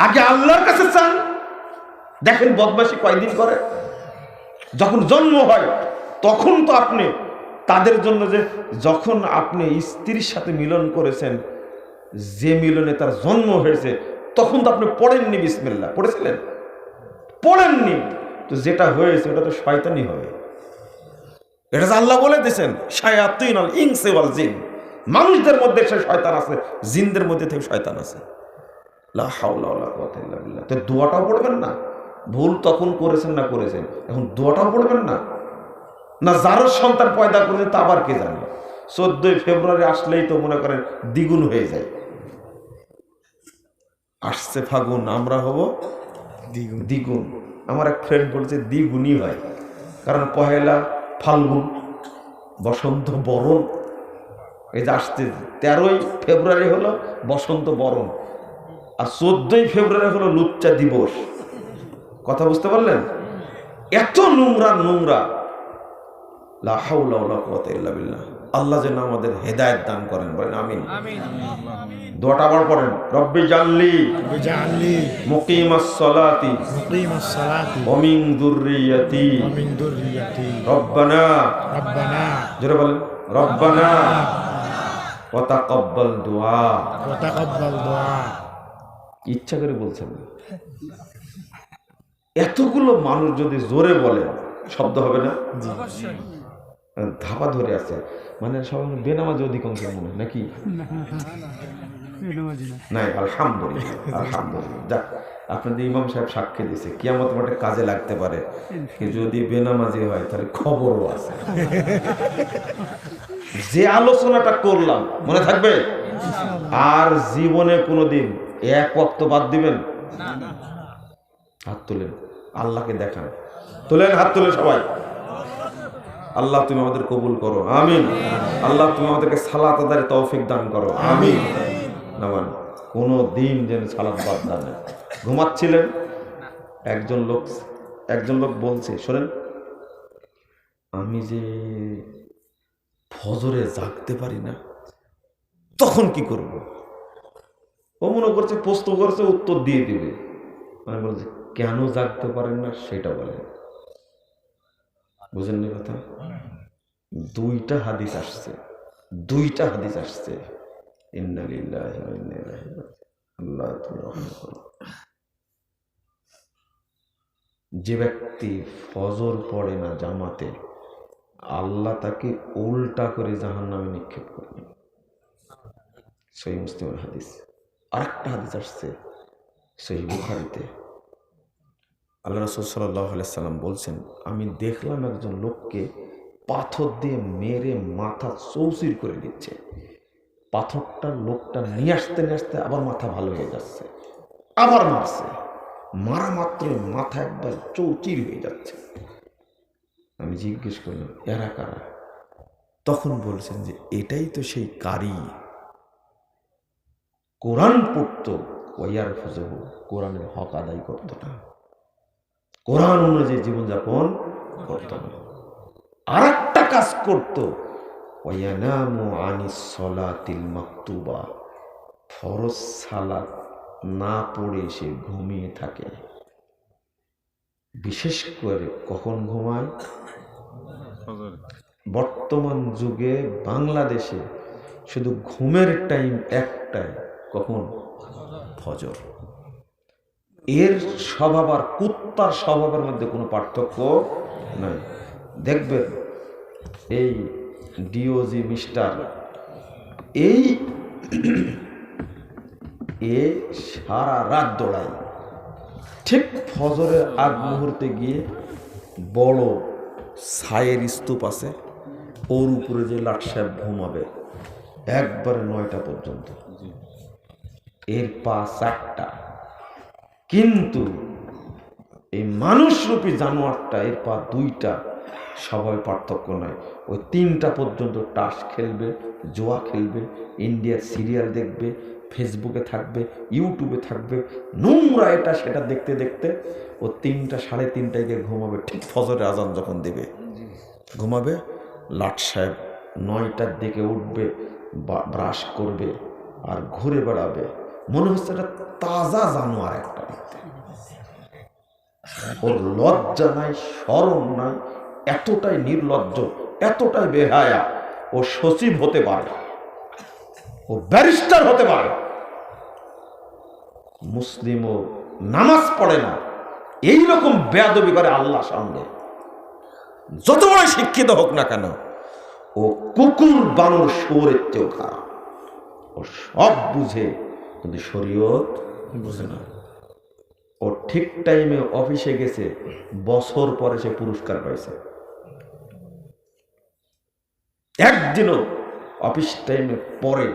S1: আগে আল্লাহর কাছে চান। দেখেন বদমাশি কয়দিন করে। যখন জন্ম হয় তখন তো আপনি তাদের জন্য, যে যখন আপনি স্ত্রীর সাথে মিলন করেছেন, যে মিলনে তার জন্ম হয়েছে, তখন তো আপনি পড়েননি বিসমিল্লাহ, পড়েছিলেন? পড়েননি, তো যেটা হয়েছে ওটা তো শয়তানি হবে। এটা আল্লাহ বলে দিয়েছেন শায়াতিনুল ইনসি ওয়াল জিন, মানুষদের মধ্যে সে শয়তান আছে, জিনদের মধ্যে থেকে শয়তান আছে। লা হাওলা ওয়ালা কুওয়াতা ইল্লা বিল্লাহ। তো দোয়াটাও পড়বেন না? ভুল তখন করেছেন না করেছেন, এখন দোয়াটাও পড়বেন না? না যার সন্তান পয়দা করেছে তা আবার কে জানে। 14 ফেব্রুয়ারি আসলেই তো মনে করেন দ্বিগুণ হয়ে যায়। আসছে ফাগুন, আমরা হব দ্বিগুণ। আমার এক ফ্রেন্ড বলছে দ্বিগুণই হয়, কারণ পহেলা ফাল্গুন, বসন্ত বরণ, এই যে আসছে 13ই ফেব্রুয়ারি হলো বসন্ত বরণ, আর 14ই ফেব্রুয়ারি হলো লুচ্চা দিবস। কথা বুঝতে পারলেন? এত নোংরা। লা হাওলা ওয়ালা কুওয়াতা ইল্লা বিল্লাহ। আল্লাহ যেন আমাদের হেদায়েত দান করেন, বলেন আমিন। দোয়াটা আবার পড়েন, রব্বি জাল্লি মুকিমাস সালাতি ওয়া মিন যুররিয়াতি রব্বানা। জোরে বলেন রব্বানা ওয়া তাকাব্বাল দুআ। ইচ্ছা করে বলছেন। এতগুলো মানুষ যদি জোরে বলে শব্দ হবে না? ধাপা ধরে আছে, মানে সবাই বেনামাজি অধিকাংশ মনে হয় নাকি? নাই, আলহামদুলিল্লাহ। যাক, আপনাদের ইমাম সাহেব সাক্ষী দিয়েছে, কিয়ামত মাঠে কাজে লাগতে পারে। যদি বেনামাজি হয় তাহলে খবরও আছে। যে আলোচনাটা করলাম মনে থাকবে? আর জীবনে কোনোদিন এক ওয়াক্ত বাদ দিবেন? হাত তুলেন, আল্লাহকে দেখান তোলেন, হাত তুলে সবাই। আল্লাহ তুমি আমাদের কবুল করো, আমিন। আল্লাহ তুমি আমাদেরকে সালাত আদায়ের তৌফিক দান করো, আমিন। নামান কোনো দিন যেন সালাত বাদ না নেয়। ঘুমাচ্ছিলেন, একজন লোক বলছে, শোনেন, আমি যে ফজরে জাগতে পারি না, তখন কি করব? ও মনে করছে প্রশ্ন করছে, উত্তর দিয়ে দিবে। আমি বলছি কেন জাগতে পারেন না সেটা বলেন। বুঝেননি কথা? দুইটা হাদিস আসছে। ইন্না লিল্লাহি ওয়া ইন্না ইলাইহি রাজিউন। আল্লাহ তুমি রহম করো। যে ব্যক্তি ফজর পড়ে না জামাতে, আল্লাহ তাকে উল্টা করে জাহান্নামে নিক্ষেপ করবে। সহিহ মুসলিমের হাদিস। আরেকটা হাদিস আসছে সহিহ বুখারীতে। আল্লাহ রাসূল সাল্লাল্লাহু আলাইহি সাল্লাম বলছেন, আমি দেখলাম একজন লোককে পাথর দিয়ে মেরে মাথা চৌচির করে দিচ্ছে। পাথরটা লোকটা নিয়ে আসতে আবার মাথা ভালো হয়ে যাচ্ছে, আবার মারছে, মারা মাত্রই মাথা একবার চৌচির হয়ে যাচ্ছে। আমি জিজ্ঞেস করলাম এরা কারা? তখন বলছেন যে এটাই তো সেই কারি, কোরআন পড়তো, ওয়ার ফজহু, কোরআনের হক আদায় করতো না, কোরআন অনুযায়ী জীবনযাপন করতো না। আর একটা কাজ করতো, ওয়ায়ানামু আনিস সলাতিল মাকতুবা, ফরজ সালাত না পড়ে সে ঘুমিয়ে থাকে। বিশেষ করে কখন ঘুমায়? বর্তমান যুগে বাংলাদেশে শুধু ঘুমের টাইম একটাই, কখন? ফজর। এর স্বভাব আর কুত্তার স্বভাবের মধ্যে কোনো পার্থক্য নাই। দেখবেন এই ডিওজি মিস্টার এ সারা রাত দৌড়ায়, ঠিক ফজরের আগ মুহূর্তে গিয়ে বড় ছায়ের স্তূপ আছে, ওর উপরে যে লাট সাহেব ঘুমাবে একবারে 9টা পর্যন্ত, এর পা 4টা। কিন্তু এই মানুষরূপী জানোয়ারটা, এর পা 2টা, সবাই পার্থক্য নয়। ওই 3টা পর্যন্ত টাস খেলবে, জোয়া খেলবে, ইন্ডিয়ার সিরিয়াল দেখবে, ফেসবুকে থাকবে, ইউটিউবে থাকবে, নোংরা এটা সেটা দেখতে দেখতে ও 3টা 3:30টায় গিয়ে ঘুমাবে। ঠিক ফজরের আজান যখন দেবে ঘুমাবে। লাট সাহেব 9টার দিকে উঠবে, ব্রাশ করবে আর ঘুরে বেড়াবে, মনে হচ্ছে এটা তাজা জানোয়ার একটা। ওর লজ্জা নাই, শরম নাই, এতটাই নির্লজ্জ, এতটাই বেহায়া। ও সচিব হতে পারে, ও ব্যারিস্টার হতে পারে, মুসলিম ও নামাজ পড়ে না, এইরকম বেয়াদবি করে আল্লাহর সামনে। যত বড় শিক্ষিত হোক না কেন, ও কুকুর বানর শুয়োরের চেয়েও খারাপ। ও সব বুঝে কিন্তু শরীয়ত বুঝে না। ও ঠিক টাইমে অফিসে গেছে, বছর পরে সে পুরস্কার পাইছে। একদিনও অফিস টাইমে পরে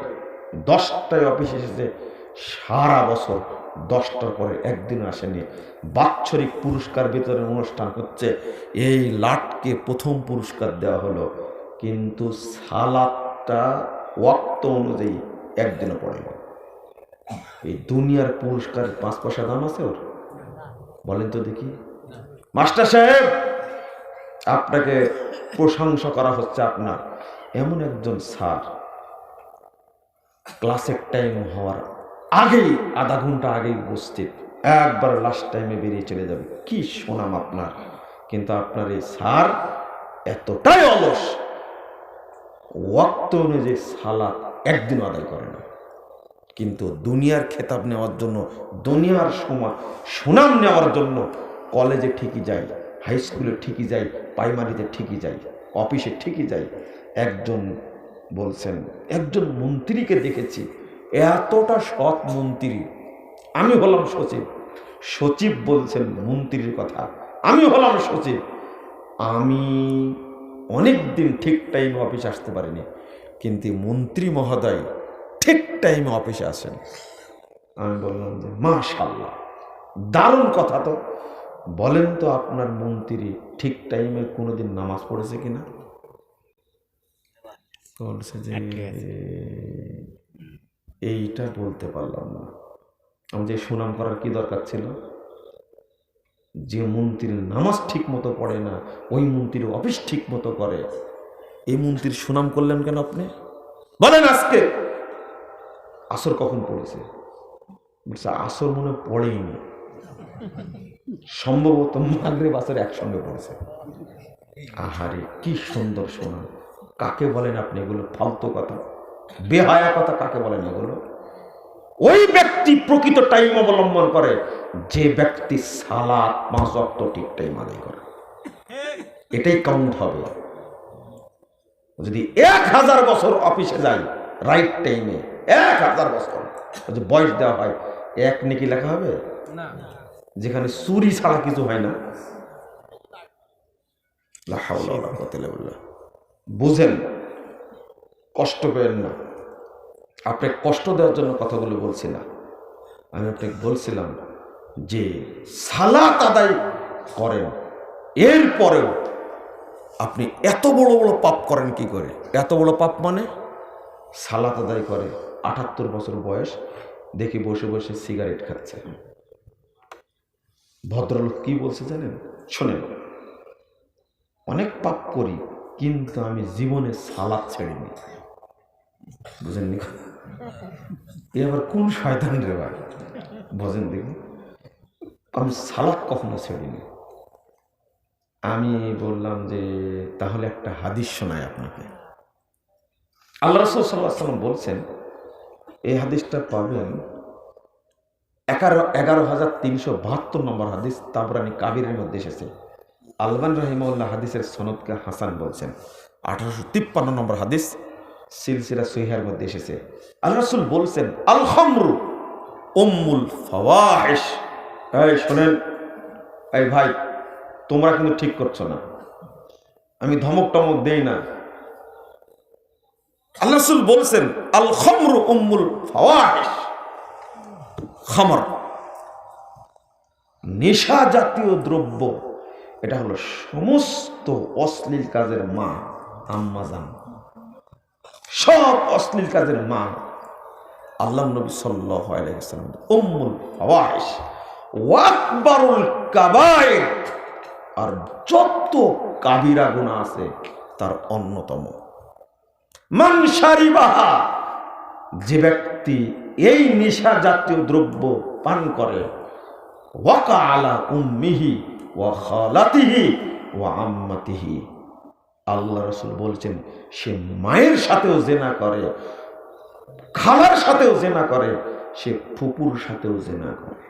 S1: 10টায় অফিস এসেছে, সারা বছর 10টার পরে একদিনও আসেনি। বাৎসরিক পুরস্কার বিতরণ অনুষ্ঠান হচ্ছে, এই লাটকে প্রথম পুরস্কার দেওয়া হলো, কিন্তু সালাতটা ওয়াক্ত অনুযায়ী একদিনও পড়েনি। এই দুনিয়ার পুরস্কার 5 পয়সা দাম আছে ওর? বলেন তো দেখি। মাস্টার সাহেব, আপনাকে প্রশংসা করা হচ্ছে। আপনার এমন একজন স্যার, ক্লাসের টাইম হওয়ার আগেই, আধা ঘন্টা আগেই উপস্থিত, একবার লাস্ট টাইমে বেরিয়ে চলে যাবে, কি সুনাম আপনার। কিন্তু আপনার এই স্যার এতটাই অলস, ওয়াক্ত অনুযায়ী সালাত একদিন আদায় করে না। কিন্তু দুনিয়ার খেতাব নেওয়ার জন্য, দুনিয়ার সুনাম নেওয়ার জন্য কলেজে ঠিকই যায়, হাই স্কুলে ঠিকই যায়, প্রাইমারিতে ঠিকই যায়, অফিসে ঠিকই যায়। একজন বলছেন, একজন মন্ত্রীকে দেখেছি, এতটা সৎ মন্ত্রী। আমি হলাম সচিব, সচিব বলছেন মন্ত্রীর কথা, আমি হলাম সচিব। আমি অনেক দিন ঠিক টাইমে অফিস আসতে পারিনি, কিন্তু মন্ত্রী মহোদয় ঠিক টাইমে অফিসে আসেন। আমি বললাম যে মাশাআল্লাহ, দারুণ কথা তো। বলেন তো আপনার মন্ত্রী ঠিক টাইমে কোনোদিন নামাজ পড়েছে কিনা? বলছে যে এইটা বলতে পারলাম না। আমি যে সুনাম করার কি দরকার ছিল? যে মন্ত্রীর নামাজ ঠিক মতো পড়ে না, ওই মন্ত্রীর অফিস ঠিক মতো করে, এই মন্ত্রীর সুনাম করলেন কেন আপনি? বলেন আজকে আসর কখন পড়েছে? বলছে আসর মনে পড়েইনি, সম্ভবত মাগরিব আসর একসঙ্গে পড়েছে। আহারে কি সুন্দর সুনাম! কাকে বলেন আপনি এগুলো? ফালতু কথা, বেহায়া কথা কাকে বলেন এগুলো? ওই ব্যক্তি প্রকৃত টাইম অবলম্বন করে যে ব্যক্তি সালাত 5 ওয়াক্ত ঠিক টাইম আদায় করে, এটাই কাউন্ট হবে। যদি 1000 বছর অফিসে যাই রাইট টাইমে, 1000 বছর যদি বয়স দেওয়া হয়, এক নেকি লেখা হবে না? যেখানে চুরি ছাড়া কিছু হয় না। লা হাওলা ওয়ালা কুওয়াতা ইল্লা বিল্লাহ। বুঝেন, কষ্ট পেয়েন না। আপনাকে কষ্ট দেওয়ার জন্য কথাগুলো বলছি না। আমি আপনাকে বলছিলাম যে সালাত আদায় করেন, এরপরেও আপনি এত বড় বড় পাপ করেন কি করে? এত বড় পাপ মানে সালাত আদায় করে 78 বছর বয়স, দেখি বসে বসে সিগারেট খাচ্ছে। ভদ্রলোক কি বলছে জানেন? শোনেন, অনেক পাপ করি কিন্তু আমি জীবনে সালাত ছেড়িনি। বুঝেননি? এ আবার কোন শয়তান রে ভাই? বুঝেন দেখি, আমি সালাত কখনো ছেড়িনি। আমি বললাম যে তাহলে একটা হাদিস শোনাই আপনাকে। আল্লাহ রাসূল সাল্লাল্লাহু আলাইহি ওয়াসাল্লাম বলছেন, এই হাদিসটা পাবেন 11,372 নম্বর হাদিস, তাবরানী কাবিরের মধ্যে এসেছে। আলবানী রাহিমাহুল্লাহ হাদিসের সনদকে হাসান বলছেন। 1853 নম্বর হাদিস সিলসিলা সহিহার মধ্যে এসেছে। আল্লাহ রাসূল বলছেন, আল খামরু উম্মুল ফাওয়াহিশ। এই শুনেন, এই ভাই তোমরা কিন্তু ঠিক করছো না, আমি ধমক টমক দেই না। আল্লাহ রাসূল বলছেন আল খামরু উম্মুল ফাওয়াহিশ। খামর নেশা জাতীয় দ্রব্য, এটা হলো সমস্ত অশ্লীল কাজের মা, আম্মাজান। সব অশ্লীল কাজের মা। আল্লাহ নবী সাল্লাল্লাহু আলাইহি ওয়াসাল্লাম উম্মুল ফাওয়াহিশ ওয়া আকবারুল কাবায়ের, আর যত কাবিরা গুনাহ আছে তার অন্যতম। মান শারিবাহা, যে ব্যক্তি এই নেশা জাতীয় দ্রব্য পান করে, ওয়াকা আলা উম্মিহি ওয়া খালাতিহি ওয়া আম্মাতিহি, আল্লাহ রাসূল বলছেন সে মায়ের সাথেও জিনা করে, খালার সাথেও জিনা করে, সে ফুপুর সাথেও জিনা করে।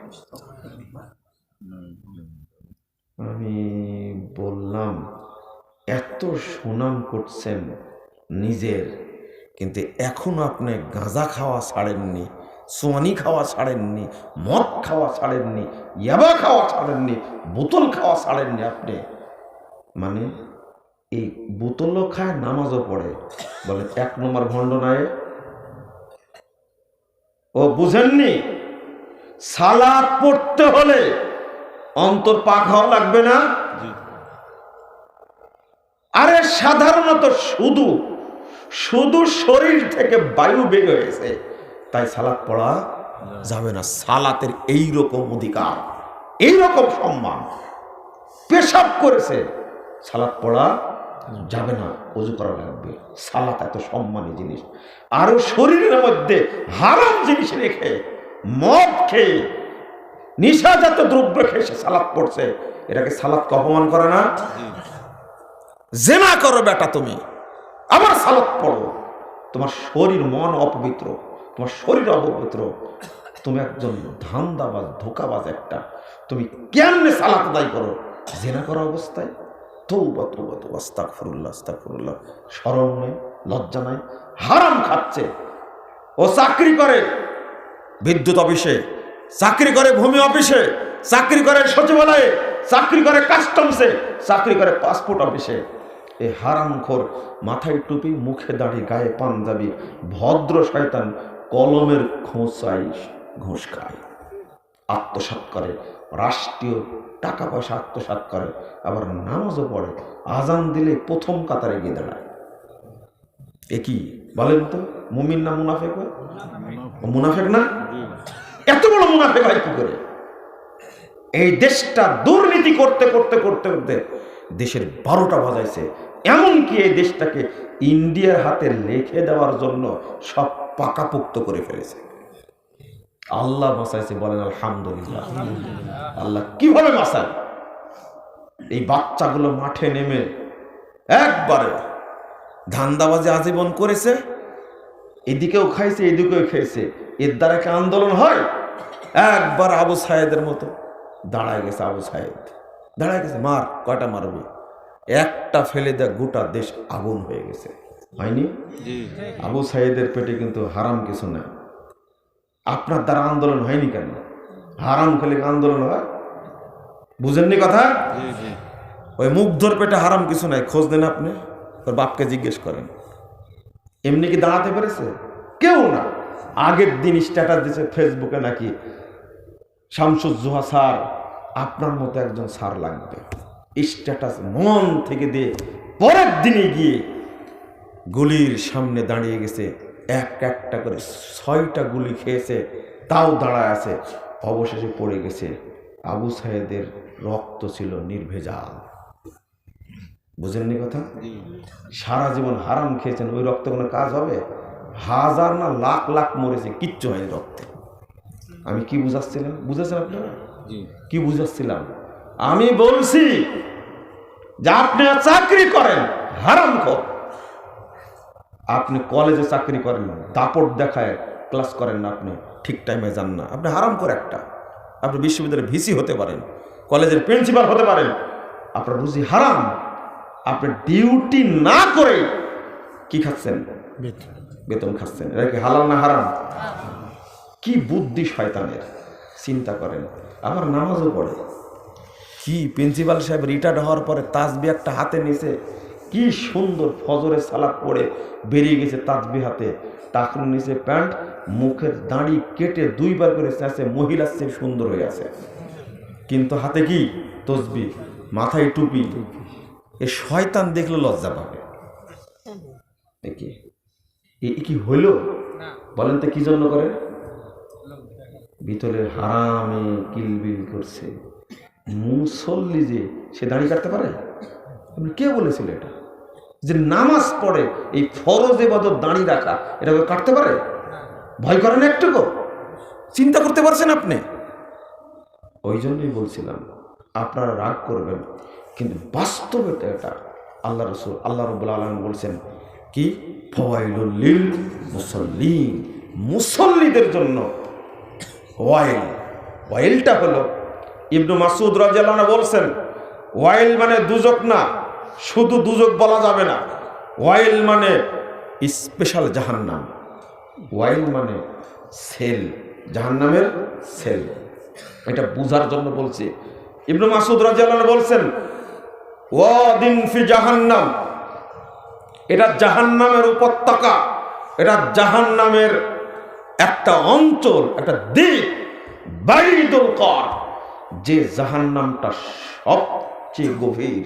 S1: আমি বললাম এত সুনাম করছেন নিজের, কিন্তু এখনো আপনি গাঁজা খাওয়া ছাড়েননি, সোয়ানি খাওয়া ছাড়েননি, মদ খাওয়া ছাড়েননি, ইয়াবা খাওয়া ছাড়েননি, বোতল খাওয়া ছাড়েননি আপনি। মানে এই বোতলও খায়, নামাজও পড়ে, বলে 1 নম্বর ভণ্ড নয়। ও বুঝেননি? সালাত পড়তে হলে অন্তর পাক হওয়া লাগবে না? আরে সাধারণত শুধু শুধু শরীর থেকে বায়ু বের হয়েছে তাই সালাত পড়া যাবে না। সালাতের এই রকম অধিকার, এই রকম সম্মান। পেশাব করেছে, সালাত পড়া যাবে না, ওযু করা লাগবে। সালাত এত সম্মানী জিনিস। আরো শরীরের মধ্যে হারাম জিনিস রেখে, মদ খেয়ে, নিশাজাত দ্রব্য খেয়ে সে সালাত পড়ছে, এটাকে সালাতকে অপমান করে না? জিনা করো বেটা তুমি, আবার সালাত পড়ো। তোমার শরীর মন অপবিত্র, তোমার শরীর অপবিত্র, তুমি একজন ধান্দাবাজ, ধোঁকাবাজ একটা। তুমি কেমনে সালাত আদায় করো জিনা করা অবস্থায়? তওবা তওবা তওবা, আস্তাগফিরুল্লাহ আস্তাগফিরুল্লাহ। শরম নেই, লজ্জা নাই, হারাম খাচ্ছে। ও চাকরি করে বিদ্যুৎ অফিসে, চাকরি করে ভূমি অফিসে, চাকরি করে সচিবালয়ে, চাকরি করে কাস্টমসে, চাকরি করে পাসপোর্ট অফিসে। এই হারামখোর, মাথায় টুপি, মুখে দাড়ি, গায়ে পাঞ্জাবি, ভদ্র শয়তান কলমের খোঁচায় ঘুষ খায়, আত্মসাৎ করে, রাষ্ট্রীয় টাকা পয়সা আত্মসাৎ করে, আবার নামাজও পড়ে, আজান দিলে প্রথম কাতারে গিয়ে দাঁড়ায়। এ কি বলেন তো, মুমিন না মুনাফেক হয়? মুনাফেক না? এত বড় মুনাফেক হয় কি করে? এই দেশটা দুর্নীতি করতে করতে করতে করতে দেশের 12টা বাজাইছে। এমনকি এই দেশটাকে ইন্ডিয়ার হাতে রেখে দেওয়ার জন্য সব পাকাপোক্ত করে ফেলেছে। আল্লাহ বাঁচাইছে, বলেন আলহামদুলিল্লাহ। আল্লাহ কিভাবে বাঁচায়? এই বাচ্চাগুলো মাঠে নেমে একবারে ধান্দাবাজি আজীবন করেছে, এদিকেও খাইছে এদিকেও খেয়েছে। এর দ্বারা কি আন্দোলন হয়? একবার আবু সাইদের মতো দাঁড়ায় গেছে। আবু সাইদ দাঁড়ায় গেছে, মার, কয়টা মারবে? একটা ফেলে দেয়, গোটা দেশ আগুন হয়ে গেছে। হয়নি? আবু সাইদের পেটে কিন্তু হারাম কিছু না। আপনার দ্বারা আন্দোলন হয়নি কেন? হারাম খেলে আন্দোলন হয়? বুঝেননি কথা? ওই মুগ্ধর পেটে হারাম কিছু নাই, খোঁজ দেন আপনি, ওর বাপকে জিজ্ঞেস করেন। এমনি কি দাঁড়াতে পেরেছে? কেউ না। আগের দিন স্ট্যাটাস দিয়েছে ফেসবুকে, নাকি শামসুজ্জোহা স্যার, আপনার মতো একজন স্যার লাগবে। স্ট্যাটাস মন থেকে দিয়ে পরের দিনে গিয়ে গুলির সামনে দাঁড়িয়ে গেছে, একটা করে 6টা গুলি খেয়েছে, তাও দাঁড়ায় আছে। অবশেষে পড়ে গেছে। আবু সাইদের রক্ত ছিল নির্ভেজাল। বুঝেননি কথা? সারা জীবন হারাম খেয়েছেন, ওই রক্ত কোনো কাজ হবে? হাজার না লাখ লাখ মরেছে, কিচ্ছু হয়নি রক্তে। আমি কি বুঝাচ্ছিলাম? বুঝেছেন আপনারা? কি বুঝাচ্ছিলাম? আমি বলছি যে আপনি চাকরি করেন হারাম খোর, আপনি কলেজে চাকরি করেন না, দাপট দেখায় ক্লাস করেন না, আপনি ঠিক টাইমে যান না, আপনি হারাম খোর একটা। আপনি বিশ্ববিদ্যালয়ের ভিসি হতে পারেন, কলেজের প্রিন্সিপাল হতে পারেন, আপনার রুজি হারাম। আপনি ডিউটি না করে কি খাচ্ছেন? বেতন খাচ্ছেন। এটা কি হালাল না হারাম? কি বুদ্ধি শয়তানের! চিন্তা করেন। আমার নামাজও পড়ে। কি প্রিন্সিপাল সাহেব রিটায়ার্ড হওয়ার পরে তাসবি একটা হাতে নিয়েছে, কি সুন্দর ফজরের সালাত পড়ে বেরিয়ে গেছে তাসবি হাতে, টাকনুর নিচে প্যান্ট, মুখের দাড়ি কেটে 2বার করে চেঁচে মহিলার চেয়ে সুন্দর হয়ে আছে, কিন্তু হাতে কি? তসবি, মাথায় টুপি। এ শয়তান দেখলে লজ্জা পাবে। কি হইল বলেন তো? কি জন্য করে? ভিতরের হারামে কিলবিল করছে। মুসল্লি যে সে দাড়ি কাটতে পারে? কে বলেছিল এটা? যে নামাজ পড়ে এই ফরজ ইবাদত দাড়ি রাখা, এটা কাটতে পারে? ভয় করেন একটুকু? চিন্তা করতে পারছেন আপনি? ওই জন্যই বলছিলাম আপনারা রাগ করবেন, কিন্তু বাস্তবে এটা আল্লাহ রাসূল, আল্লাহ রাব্বুল আলামিন বলছেন কি? ফাওয়াইলুল লিল মুসাল্লিন, মুসল্লিদের জন্য ওয়াইল। ওয়াইলটা হলো, ইবনু মাসউদ রাদিয়াল্লাহু আনহু বলছেন, ওয়াইল মানে দুজক না, শুধু দুজক বলা যাবে না। ওয়াইল মানে স্পেশাল জাহান্নাম। ওয়াইল মানে সেল, জাহান্নামের সেল। এটা বুঝার জন্য বলছি। ইবনু মাসউদ রাদিয়াল্লাহু আনহু বলছেন, ওয়াদিন ফি জাহান্নাম, এটা জাহান্নামের উপত্যকা, এটা জাহান্নামের একটা অঞ্চল, একটা দ্বীপ। বাইদুল কর, যে জাহান্নামটা সবচেয়ে গভীর,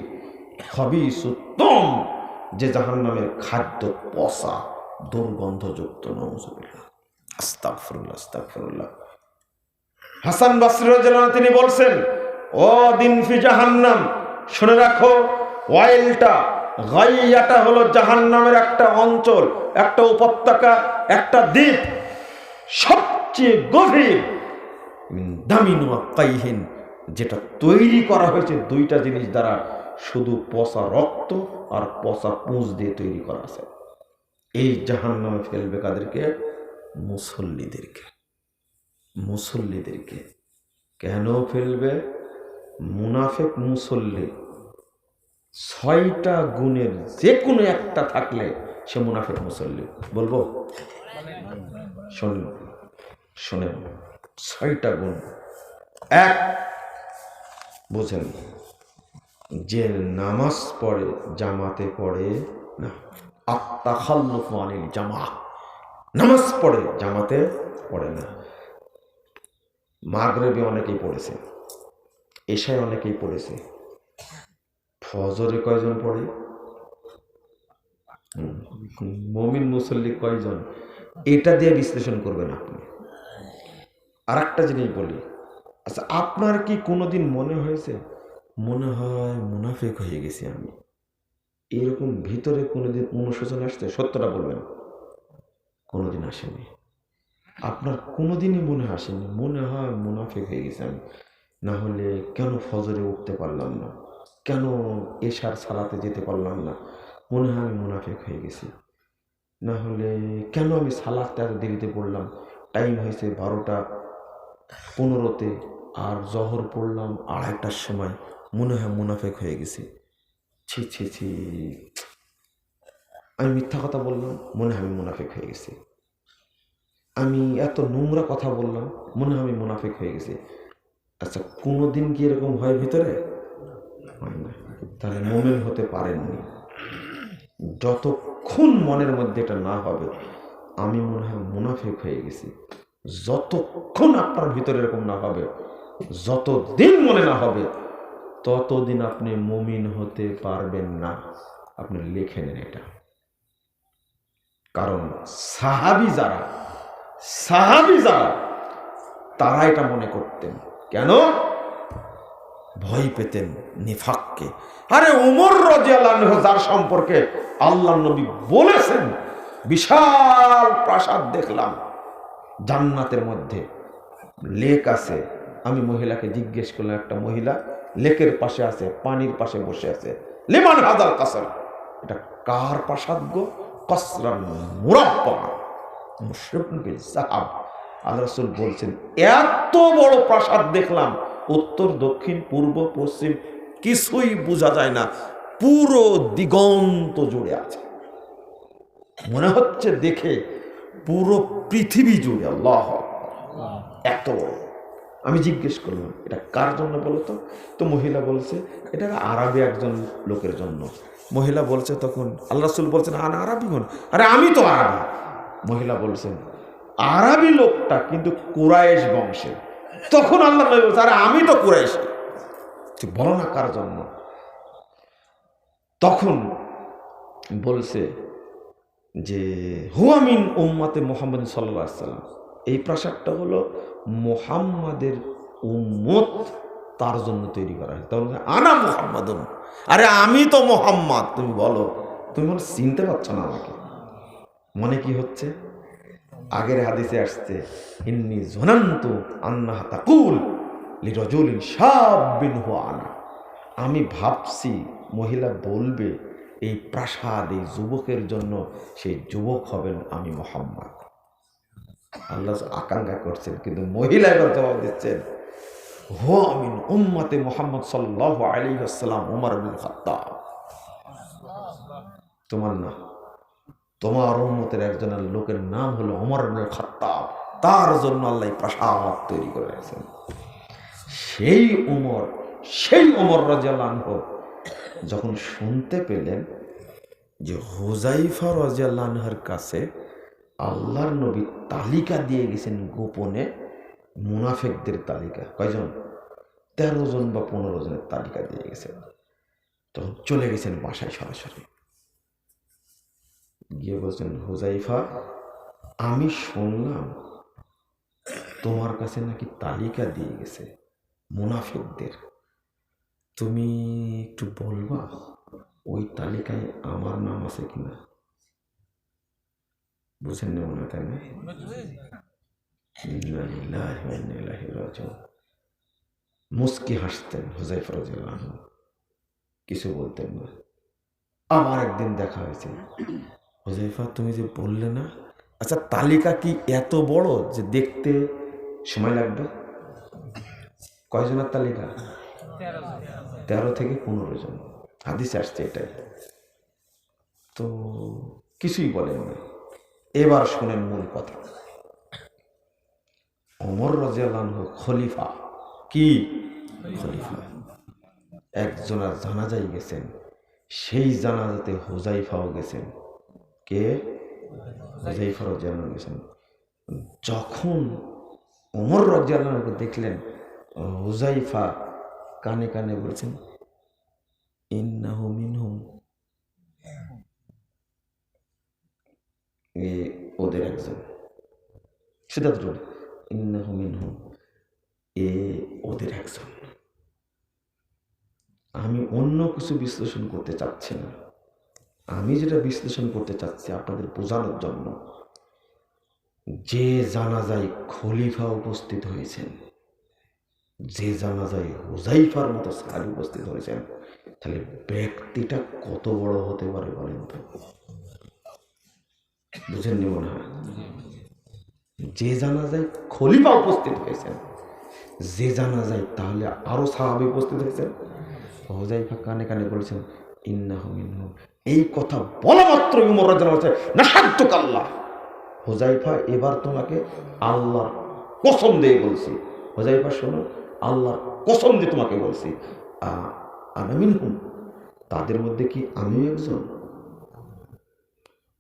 S1: খবিস উত্তম, যে জাহান্নামের খাদ্য পচা দুর্গন্ধযুক্ত। নাউযুবিল্লাহ, আস্তাগফিরুল্লাহ, আস্তাগফিরুল্লাহ। হাসান বসরি রাদিয়াল্লাহু আনহু তিনি বলছেন, ও দিন ফি জাহান্নাম, শুনে রাখো, ওয়াইলটা, গাইয়াটা হলো জাহান্নামের একটা অঞ্চল, একটা উপত্যকা, একটা দ্বীপ, সবচেয়ে গভীর। দামিন ওয়া কাইহিন, যেটা তৈরি করা হয়েছে 2টা জিনিস দ্বারা, শুধু পচা রক্ত আর পচা পুঁজ দিয়ে তৈরি করা আছে। এই জাহান্নামে ফেলবে কাদেরকে? মুসল্লিদেরকে। মুসল্লিদেরকে কেন ফেলবে? মুনাফিক মুসল্লি 6টা গুণের যে কোনো একটা থাকলে সে মুনাফিক মুসল্লি। বলবো? শোনেন 6টা গুণ। 1, বুঝেন, যে নামাজ পড়ে জামাতে পড়ে না। আত-তাখাল্লুফু আনিল জামাআহ, নামাজ পড়ে জামাতে পড়ে না। মাগরিবে অনেকেই পড়েছে, এশায় অনেকেই পড়েছে, ফজরে কয়জন পড়ে? মুমিন মুসল্লি কয়জন? এটা দিয়ে বিশ্লেষণ করবেন আপনি। আর একটা জিনিস বলি, আচ্ছা আপনার কি কোনোদিন মনে হয়েছে মনে হয় মুনাফিক হয়ে গেছি আমি? এরকম ভিতরে কোনোদিন অনুশোচনা আসছে? সত্যটা বলবেন। কোনোদিন আসেনি? আপনার কোনোদিনই মনে আসেনি মনে হয় মুনাফিক হয়ে গেছি আমি? না হলে কেন ফজরে উঠতে পারলাম না, কেন এশার সালাতে যেতে পারলাম না, মনে হয় আমি মুনাফিক হয়ে গেছি? না হলে কেন আমি সালাদটা এত দেরিতে পড়লাম, টাইম হয়েছে 12:15 আর জহর পড়লাম 2:30টার সময়, মনে হয় মুনাফিক হয়ে গেছি। ছি ছি ছি, আমি মিথ্যা কথা বললাম, মনে হয় আমি মুনাফিক হয়ে গেছি। আমি এত নোংরা কথা বললাম, মনে হয় আমি মুনাফিক হয়ে গেছি। আচ্ছা কোনোদিন কি এরকম হয় ভিতরে? হয় না। তাহলে মুমিন হতে পারেননি। যতক্ষণ মনের মধ্যে এটা না হবে আমি মনে হয় মুনাফিক হয়ে গেছি, যতক্ষণ আপনার ভিতরে এরকম না হবে, যতদিন মনে না হবে, ততদিন আপনি মুমিন হতে পারবেন না। আপনি লিখে নেন এটা। কারণ সাহাবী যারা তারা এটা মনে করতেন। কেন? ভয় পেতেন নিফাককে। আরে ওমর রাদিয়াল্লাহু আনহু যার সম্পর্কে আল্লাহর নবী বলেছেন বিশাল প্রাসাদ দেখলাম জান্নাতের মধ্যে, লেক আছে। আমি মহিলাকে জিজ্ঞেস করলাম, একটা মহিলা লেকের পাশে আছে, পানির পাশে বসে আছে। লিমান হাদাল কাসর, এটা কার প্রাসাদ গো? কাসরান মুরাব্বা মুশরিফুন বিল যাহাব। আল্লাহ রাসূল বলছেন এত বড় প্রাসাদ দেখলাম, উত্তর দক্ষিণ পূর্ব পশ্চিম কিছুই বোঝা যায় না, পুরো দিগন্ত জুড়ে আছে। মনে হচ্ছে দেখে পুরো পৃথিবী জুড়ে। আল্লাহ, এত বড়। আমি জিজ্ঞেস করলাম এটা কার জন্য বলতো? তো মহিলা বলছে এটা আরবে একজন লোকের জন্য। মহিলা বলছে, তখন আল্লাহ রাসূল বলছেন আনা আরবি হন, আরে আমি তো আরবি। মহিলা বলছেন আরবি লোকটা কিন্তু কুরাইশ বংশের। তখন আল্লাহ নবী বলছে আরে আমি তো কুরাইশ। ঠিক বলো না কার জন্য? তখন বলছে যে হুয়া মিন উম্মাতে মুহাম্মদ সাল্লাল্লাহু আলাইহি ওয়াসাল্লাম, এই প্রাসাদটা হলো মুহাম্মাদের উম্মত, তার জন্য তৈরি করা হয়েছে। তখন আনা মুহাম্মাদুন, আরে আমি তো মুহাম্মদ। তুমি বলো, তুমি মনে চিনতে পারছো না আমাকে? মনে কি হচ্ছে? আগের হাদিসে আসছে ইন্নী যুনানতু আন্নাহা তাকুল লিরাজুলিন শাবিন হুয়া আনা, আমি ভাবছি মহিলা বলবে এই প্রাসাদ এই যুবকের জন্য, সেই যুবক হবেন আমি মুহাম্মদ। আল্লাহ আকাঙ্ক্ষা করছেন, কিন্তু মহিলা এবার জবাব দিচ্ছেন হুয়া মিন উম্মতে মুহাম্মদ সাল্লাল্লাহু আলাইহি ওয়াসাল্লাম ওমর ইবনে খাত্তাব। তোমার না, তোমার উম্মতের একজনের লোকের নাম হলো ওমর ইবনে খাত্তাব, তার জন্য আল্লাহ প্রাসাদ তৈরি করে রেখেছেন। সেই ওমর রাদিয়াল্লাহু আনহু যখন শুনতে পেলেন যে হুযায়ফা রাদিয়াল্লাহু আনহুর কাছে আল্লাহর নবী তালিকা দিয়ে গেছেন গোপনে, মুনাফিকদের তালিকা, কয়জন? 13 জন বা 15 জনের তালিকা দিয়ে গেছেন। তখন চলে গেছেন বাসায় সরাসরি, গিয়ে বলছেন হুযায়ফা আমি শুনলাম তোমার কাছে নাকি তালিকা দিয়ে গেছে মুনাফিকদের, তুমি একটু বলবা ওই তালিকায় আমার নাম আছে কিনা? বুঝেন না মনে, তাই না? মুস্কি হাসতেন হুযায়ফা রাদিয়াল্লাহু আনহু, কিছু বলতেন না। আবার একদিন দেখা হয়েছে, হুযায়ফা তুমি যে বললে না, আচ্ছা তালিকা কি এত বড় যে দেখতে সময় লাগবে? কয়জনের তালিকা? 13 থেকে 15 জন, হাদিসে আসছে এটাই। তো কিছুই বলেন না। এবার শুনেন মূল কথা। ওমর রাদিয়াল্লাহু আনহু খলিফা, কি খলিফা, একজনের জানাজায় গেছেন, সেই জানাজাতে হুযায়ফাও গেছেন। কে? হুযায়ফা রাদিয়াল্লাহু আনহু গেছেন। যখন ওমর রাদিয়াল্লাহু আনহু দেখলেন হুযায়ফা কানে কানে বলছেন ইন্নাহু মিনহুম, এ ওদের একজন। সিদ্ধার্থ ইন্নাহু মিনহুম, এ ওদের একজন। আমি অন্য কিছু বিশ্লেষণ করতে চাচ্ছি না, আমি যেটা বিশ্লেষণ করতে চাচ্ছি আপনাদের বোঝানোর জন্য, যে জানাজায় খলিফা উপস্থিত হয়েছেন, যে জানাজায় হুজাইফার মতো সাহাবী উপস্থিত হয়েছেন, তাহলে ব্যক্তিটা কত বড় হতে পারে বলেন তো? বুঝেননি মনে হয়? যে জানাজায় খলিফা উপস্থিত হয়েছেন, যে জানাজায় তাহলে আরো সাহাবী উপস্থিত হয়েছেন, হুজাইফা কানে কানে বলেছেন ইন্নাহু মিনহুম। এই কথা বলা মাত্র উমর রাদিয়াল্লাহু আনহু বলেছেন নাহাদতুক আল্লাহ, হুজাইফা এবার তোমাকে আল্লাহর কসম দিয়ে বলছি, হুজাইফা শোনো, আল্লাহর কসম দিয়ে তোমাকে বলছি, আনা মিনহুম, তাদের মধ্যে কি আমিও একজন?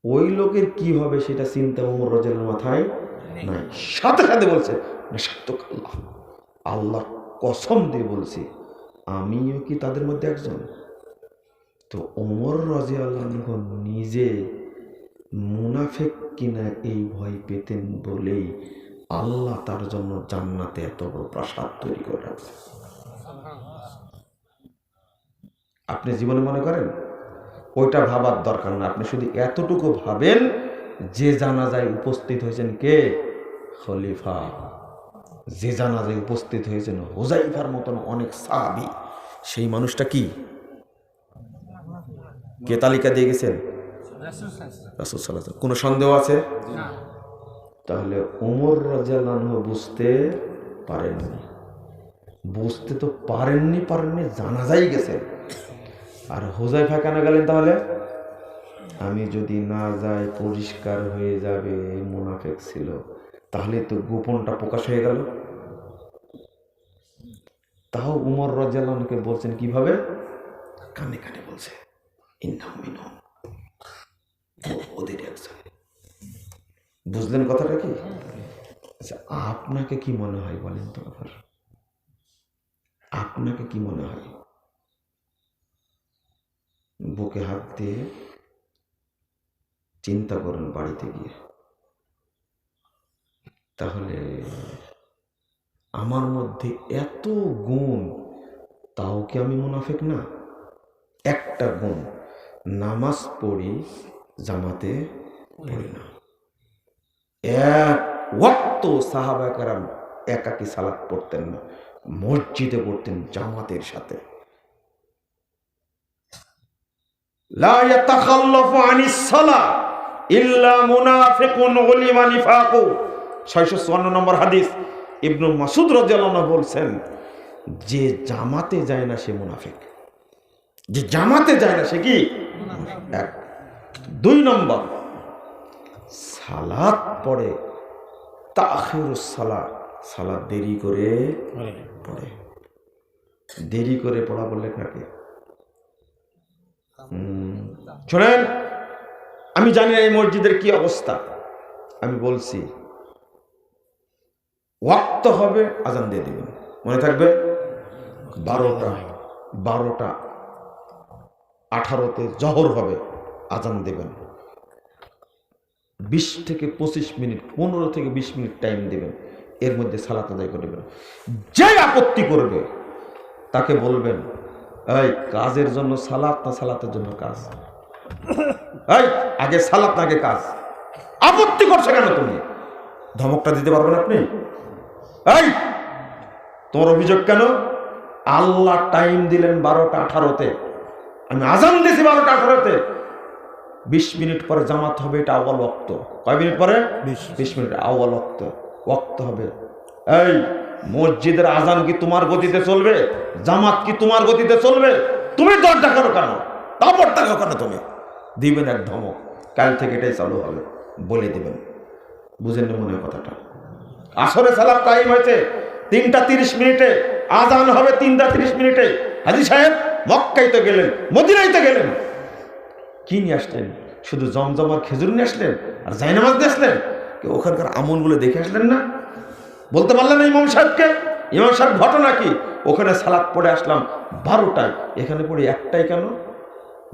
S1: ওই লোকের কি হবে সেটা চিন্তা উমর রাদিয়াল্লাহু মাথায় নাই, সাথে সাথে বলছে নাহাদতুক আল্লাহ, আল্লাহর কসম দিয়ে বলছি আমিও কি তাদের মধ্যে একজন? তো ওমর রাদিয়াল্লাহু নিজে মুনাফিক কিনা এই ভয় পেতেন বলেই আল্লাহ তার জন্য জান্নাতে এত বড় প্রাসাদ তৈরি করে রাখছে। আপনি জীবনে মনে করেন ওইটা ভাবার দরকার না, আপনি শুধু এতটুকু ভাবেন যে জানাজায় উপস্থিত হয়েছেন কে? খলিফা। যে জানাজায় উপস্থিত হয়েছেন হুজাইফার মতন অনেক সাহাবী, সেই মানুষটা কি? কে তালিকা দিয়ে গেছেন? রাসূল সাল্লাল্লাহু আলাইহি ওয়াসাল্লাম। কোনো সন্দেহ আছে? তাহলে ওমর রাদিয়াল্লাহু আনহু বুঝতে পারেননি, বুঝতে তো পারেননি জানাজাই গেছেন। আর হুজাইফা কেন গেলেন তাহলে? আমি যদি না যাই পরিষ্কার হয়ে যাবে মুনাফিক ছিল, তাহলে তো গোপনটা প্রকাশ হয়ে গেল। তাও উমর রাদিয়াল্লাহু আনহুকে বলছেন কিভাবে? কানে কানে বলছে ইন্নাহু মিনহুম, ওদের একজন। বুঝলেন কথাটা কি? আচ্ছা, আপনাকে কি মনে হয় বলেন তো? আবার আপনাকে কি মনে হয়? বুকে হাত দিয়ে চিন্তা করেন বাড়িতে গিয়ে, তাহলে আমার মধ্যে এত গুণ, তাও কি আমি মুনাফিক না? একটা গুণ, নামাজ পড়ি জামাতে পড়ি না। এক ওয়াক্ত সাহাবা কেরাম একাকী সালাত পড়তেন না, মসজিদে পড়তেন জামাতের সাথে। লা ইয়াতাখাল্লাফু আনিস সালাহ ইল্লা মুনাফিকুন উলিমা নিফাকু, 654 নম্বর হাদিস। ইবনে মাসউদ রাদিয়াল্লাহু আনহু বলছেন, যে জামাতে যায় না সে মুনাফিক। যে জামাতে যায় না সে কি? এক। 2 নম্বর, সালাত পড়ে তাখিরুস সালাত, সালাত দেরি করে পড়ে। দেরি করে পড়া বললে কাকে? শোনেন, আমি জানি না এই মসজিদের কি অবস্থা, আমি বলছি ওয়াক্ত হবে আজান দিয়ে দিবেন, মনে থাকবে 12:18 জহর হবে, আজান দেবেন। 20 থেকে 25 মিনিট, 15 থেকে 20 মিনিট টাইম দেবেন, এর মধ্যে সালাত আদায় করে দেবেন। যে আপত্তি করবে তাকে বলবেন, এই কাজের জন্য সালাত না সালাতের জন্য কাজ? এই আগে সালাত না আগে কাজ? আপত্তি করছে কেন তুমি? ধমকটা দিতে পারবেন আপনি? এই তোমার অভিযোগ কেন? আল্লাহ টাইম দিলেন 12:18, আমি আজান দিয়েছি 12:18, 20 মিনিট পরে জামাত হবে, এটা আউয়াল ওয়াক্ত। কয় মিনিট পরে? 20 মিনিট আউয়াল ওয়াক্ত হবে। এই মসজিদের আজান কি তোমার গতিতে চলবে? জামাত কি তোমার গতিতে চলবে? তুমি দরজা করো কেন? তারপর টাকা কেন? তুমি দিবেন এক ধমক, কাল থেকে এটাই চালু হবে বলে দিবেন। বুঝেন না মনে হয় কথাটা? আসরে সালাত টাইম হয়েছে 3টা 30 মিনিটে, আজান হবে 3টা 30 মিনিটে। হাজী সাহেব মক্কায় তো গেলেন, মদিনায় তো গেলেন, কি নিয়ে আসলেন? শুধু জমজম আর খেজুর নিয়ে আসলেন আর জায়নামাজ নিয়ে আসলেন? ওখানকার আমলগুলো দেখে আসলেন না? বলতে পারলেন না ইমাম সাহেবকে? ইমাম সাহেব ঘটনা কি? ওখানে সালাত পড়ে আসলাম 12টায়, এখানে পড়ে একটাই কেন?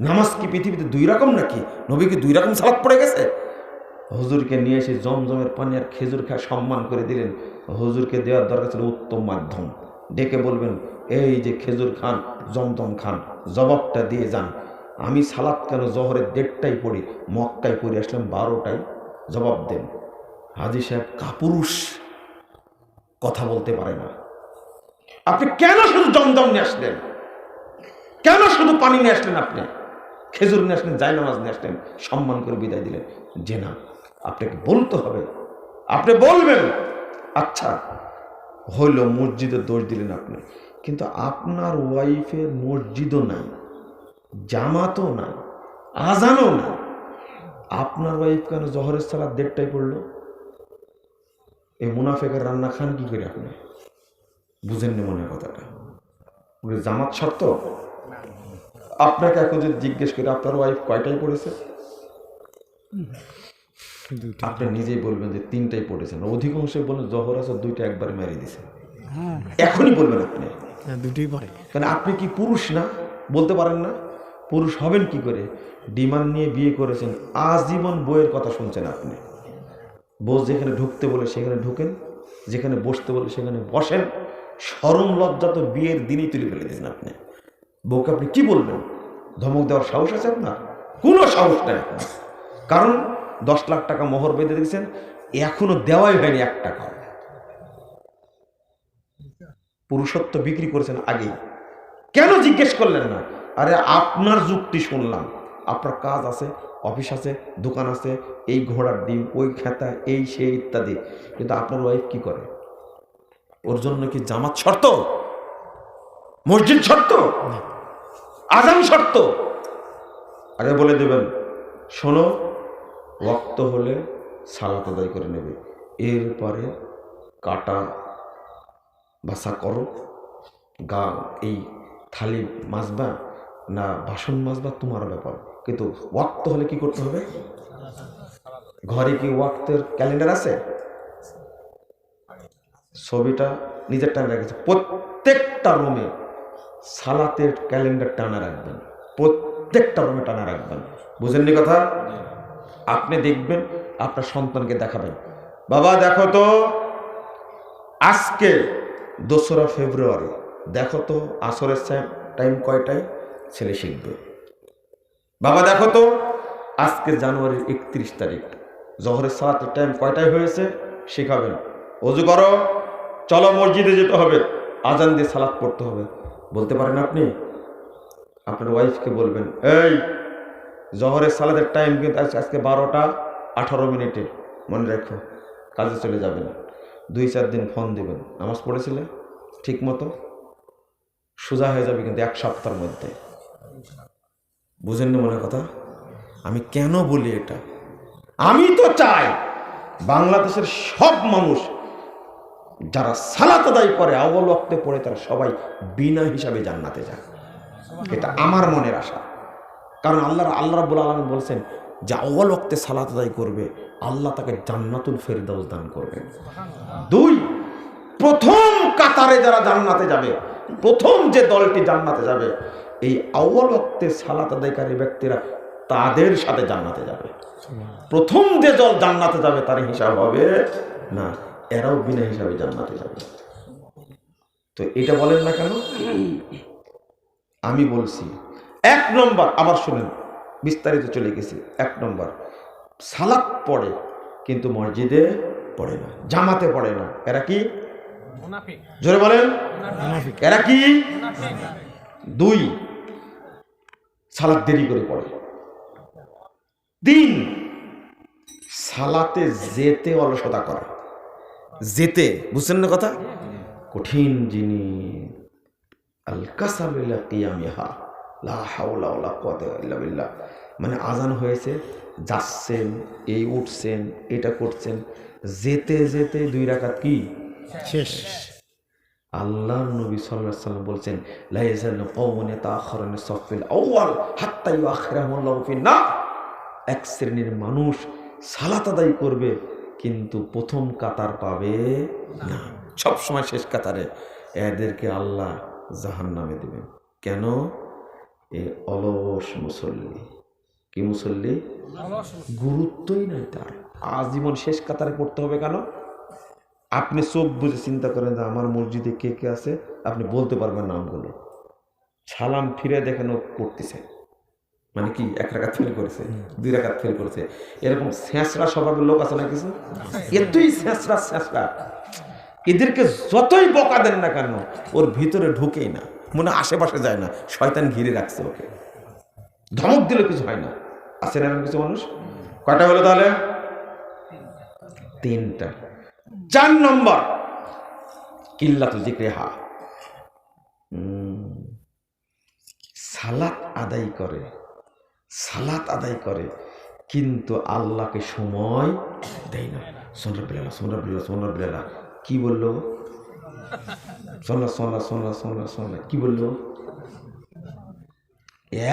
S1: নামাজ কি পৃথিবীতে দুই রকম নাকি? নবী কি দুই রকম সালাত পড়ে গেছে? হুজুরকে নিয়ে এসে জমজমের পানি আর খেজুর খা সম্মান করে দিলেন। হুজুরকে দেওয়ার দরকার ছিল উত্তম মাধ্যম, ডেকে বলবেন এই যে খেজুর খান, জমজম খান, জবাবটা দিয়ে যান। আমি সালাত কেন জহরের 1:30টায় পড়ি, মক্কায় পড়ে আসলাম 12টায়, জবাব দেন। হাজী সাহেব কাপুরুষ, কথা বলতে পারে না। আপনি কেন শুধু জমজম নিয়ে আসলেন? কেন শুধু পানি নিয়ে আসলেন? আপনি খেজুর নিয়ে আসলেন, জায়নামাজ নিয়ে আসলেন, সম্মান করে বিদায় দিলেন। যে না, আপনাকে বলতে হবে, আপনি বলবেন। আচ্ছা হইল, মসজিদের দোষ দিলেন আপনি, কিন্তু আপনার ওয়াইফের মসজিদও নাই, জামাতও নাই, আজানও নাই, আপনার ওয়াইফ কেন জহরের সালাত 1:30টায় পড়লো? এই মুনাফেকের রান্না খান কি করে আপনি? বুঝেননি মনে কথাটা? জামাত শর্ত? আপনাকে এখন যদি জিজ্ঞেস করি আপনার ওয়াইফ কয়টায় পড়েছে, আপনি নিজেই বলবেন যে 3টায় পড়েছেন। অধিকাংশ বলেন জহর আছে 2টা একবারে মেরে দিছে, এখনই বলবেন আপনি।
S2: দুটোই পড়ে।
S1: কারণ আপনি কি পুরুষ না? বলতে পারেন না? পুরুষ হবেন কি করে? ডিমান্ড নিয়ে বিয়ে করেছেন, আজীবন বইয়ের কথা শুনছেন আপনি। বউ যেখানে ঢুকতে বলে সেখানে ঢুকেন, যেখানে বসতে বলে সেখানে বসেন। শরম লজ্জা তো বিয়ের দিনই তুলে ফেলে দিয়েছেন আপনি। বউকে আপনি কি বলবেন? ধমক দেওয়ার সাহস আছে আপনার? কোনো সাহস নাই আপনার। কারণ 10 লাখ টাকা মোহর বেঁধে দিয়েছেন, এখনো দেওয়াই হয়নি 1 টাকা। পুরুষত্ব বিক্রি করেছেন আগেই। কেন জিজ্ঞেস করলেন না? আরে আপনার যুক্তি শুনলাম, আপনার কাজ আছে, অফিস আছে, দোকান আছে, এই ঘোড়ার ডিম, ওই খেতা, এই সেই ইত্যাদি, কিন্তু আপনার ওয়াইফ কি করে? ওর জন্য কি জামাত শর্ত, মসজিদ শর্ত, আজান শর্ত? আগে বলে দেবেন শোনো, ওয়াক্ত হলে সালাত আদায় করে নেবে, এরপরে কাটা বাসা করো, গা এই থালি মাজবা না বাসন মাজবা তোমার ব্যাপার, কিন্তু ওয়াক্ত হলে কি করতে হবে? ঘরে কি ওয়াক্তের ক্যালেন্ডার আছে? ছবিটা নিজের টানা রেখেছে। প্রত্যেকটা রুমে সালাতের ক্যালেন্ডার টানা রাখবেন, প্রত্যেকটা রুমে টানা রাখবেন। বুঝেননি কথা? আপনি দেখবেন, আপনার সন্তানকে দেখাবেন, বাবা দেখো তো আজকে 2রা ফেব্রুয়ারি, দেখো তো আসরের টাইম কয়টায়, ছেলে শিখবে। বাবা দেখো তো আজকে জানুয়ারির 31 তারিখ, জহরের সালাতের টাইম কয়টায় হয়েছে, শেখাবেন। ওযু করো, চলো মসজিদে যেতে হবে, আজান দিয়ে সালাত পড়তে হবে। বলতে পারেন আপনি? আপনার ওয়াইফকে বলবেন, এই জহরের সালাতের টাইম কিন্তু আজকে 12টা 18 মিনিটে, মনে রাখো, কাজে চলে যাবেন। 2-4 দিন ফোন দিবেন, নামাজ পড়েছিলে ঠিক মতো, সোজা হয়ে যাবে কিন্তু 1 সপ্তাহের মধ্যে। বুঝেননি মনে কথা? আমি কেন বলি এটা? আমি তো চাই বাংলাদেশের সব মানুষ যারা সালাত আদায় করে, আউয়াল ওয়াক্তে পড়ে, তারা সবাই বিনা হিসাবে জান্নাতে যায়। এটা আমার মনের আশা। কারণ আল্লাহ রাব্বুল আলামিন বলছেন যে আউয়াল ওয়াক্তে সালাত আদায় করবে, আল্লাহ তাকে জান্নাতুল ফেরদাউস দান করবেন। 2, প্রথম কাতারে যারা জান্নাতে যাবে, প্রথম যে দলটি জান্নাতে যাবে, এই আউয়াল ওয়াক্তে সালাত আদায়কারী ব্যক্তিরা তাদের সাথে জান্নাতে যাবে। প্রথম যে দল জান্নাতে যাবে তার হিসাব হবে না, এরাও বিনা হিসাবে জান্নাতে যাবে। তো এটা বলেন না কেন? আমি বলছি 1 নম্বর, আবার শুনেন, বিস্তারিত চলে গেছি। 1 নম্বর, সালাত পড়ে কিন্তু মসজিদে পড়ে না, জামাতে পড়ে না। এরা কি? জোরে বলেন, এরা কি? 2, সালাত দেরি করে পড়ে। 3, সালাতে যেতে অলসতা করে। যেতে, বুঝছেন না কথা? কঠিন জিনিস। আল কাসালু ইলা কিয়ামিহা লা হাওলা ওয়ালা কুওয়াতা ইল্লা বিল্লাহ। মানে আজান হয়েছে, যাচ্ছেন, এই উঠছেন, এটা করছেন, যেতে যেতে 2 রাকাত কি
S2: শেষ।
S1: আল্লাহর নবী সাল্লাল্লাহু আলাইহি ওয়াসাল্লাম বলছেন, লা ইয়াজালু কওমুন ইয়াতাআখারুনা সাফিল আউয়াল হাত্তা ইউআখিরাহুমুল্লাহু ফিন-নার। 1 শ্রেণীর মানুষ সালাত আদায় করবে কিন্তু প্রথম কাতার পাবে না, সব সময় শেষ কাতারে। এদেরকে আল্লাহ জাহান্নামে দেবেন। কেন? এ অলস মুসল্লি। কি মুসল্লি? গুরুত্বই নাই তার। আজীবন শেষ কাতারে পড়তে হবে কেন? আপনি চোখ বুঝে চিন্তা করেন যে আমার মসজিদে কে কে আছে, আপনি বলতে পারবেন নামগুলো। সালাম ফিরে দেখেন ও পড়তেছে, মানে কি 1 রাকাত ফেল করেছে, 2 রাকাত ফেল করেছে। এরকম ছেঁচড়া স্বভাবের লোক আছে না কিছু? এতই ছেঁচড়া, এদেরকে যতই বকা দেন না কেন ওর ভিতরে ঢুকেই না, মনে আশেপাশে যায় না, শয়তান ঘিরে রাখছে ওকে। ধমক দিলে কিছু হয় না। আছে না কিছু মানুষ? কয়টা হলো তাহলে? 3টা। 4 নম্বর কিল্লাতু যিকরিহা, সালাত আদায় করে কিন্তু আল্লাহকে সময় দেয় না। সোনা কি বললো? সোনা কি বললো?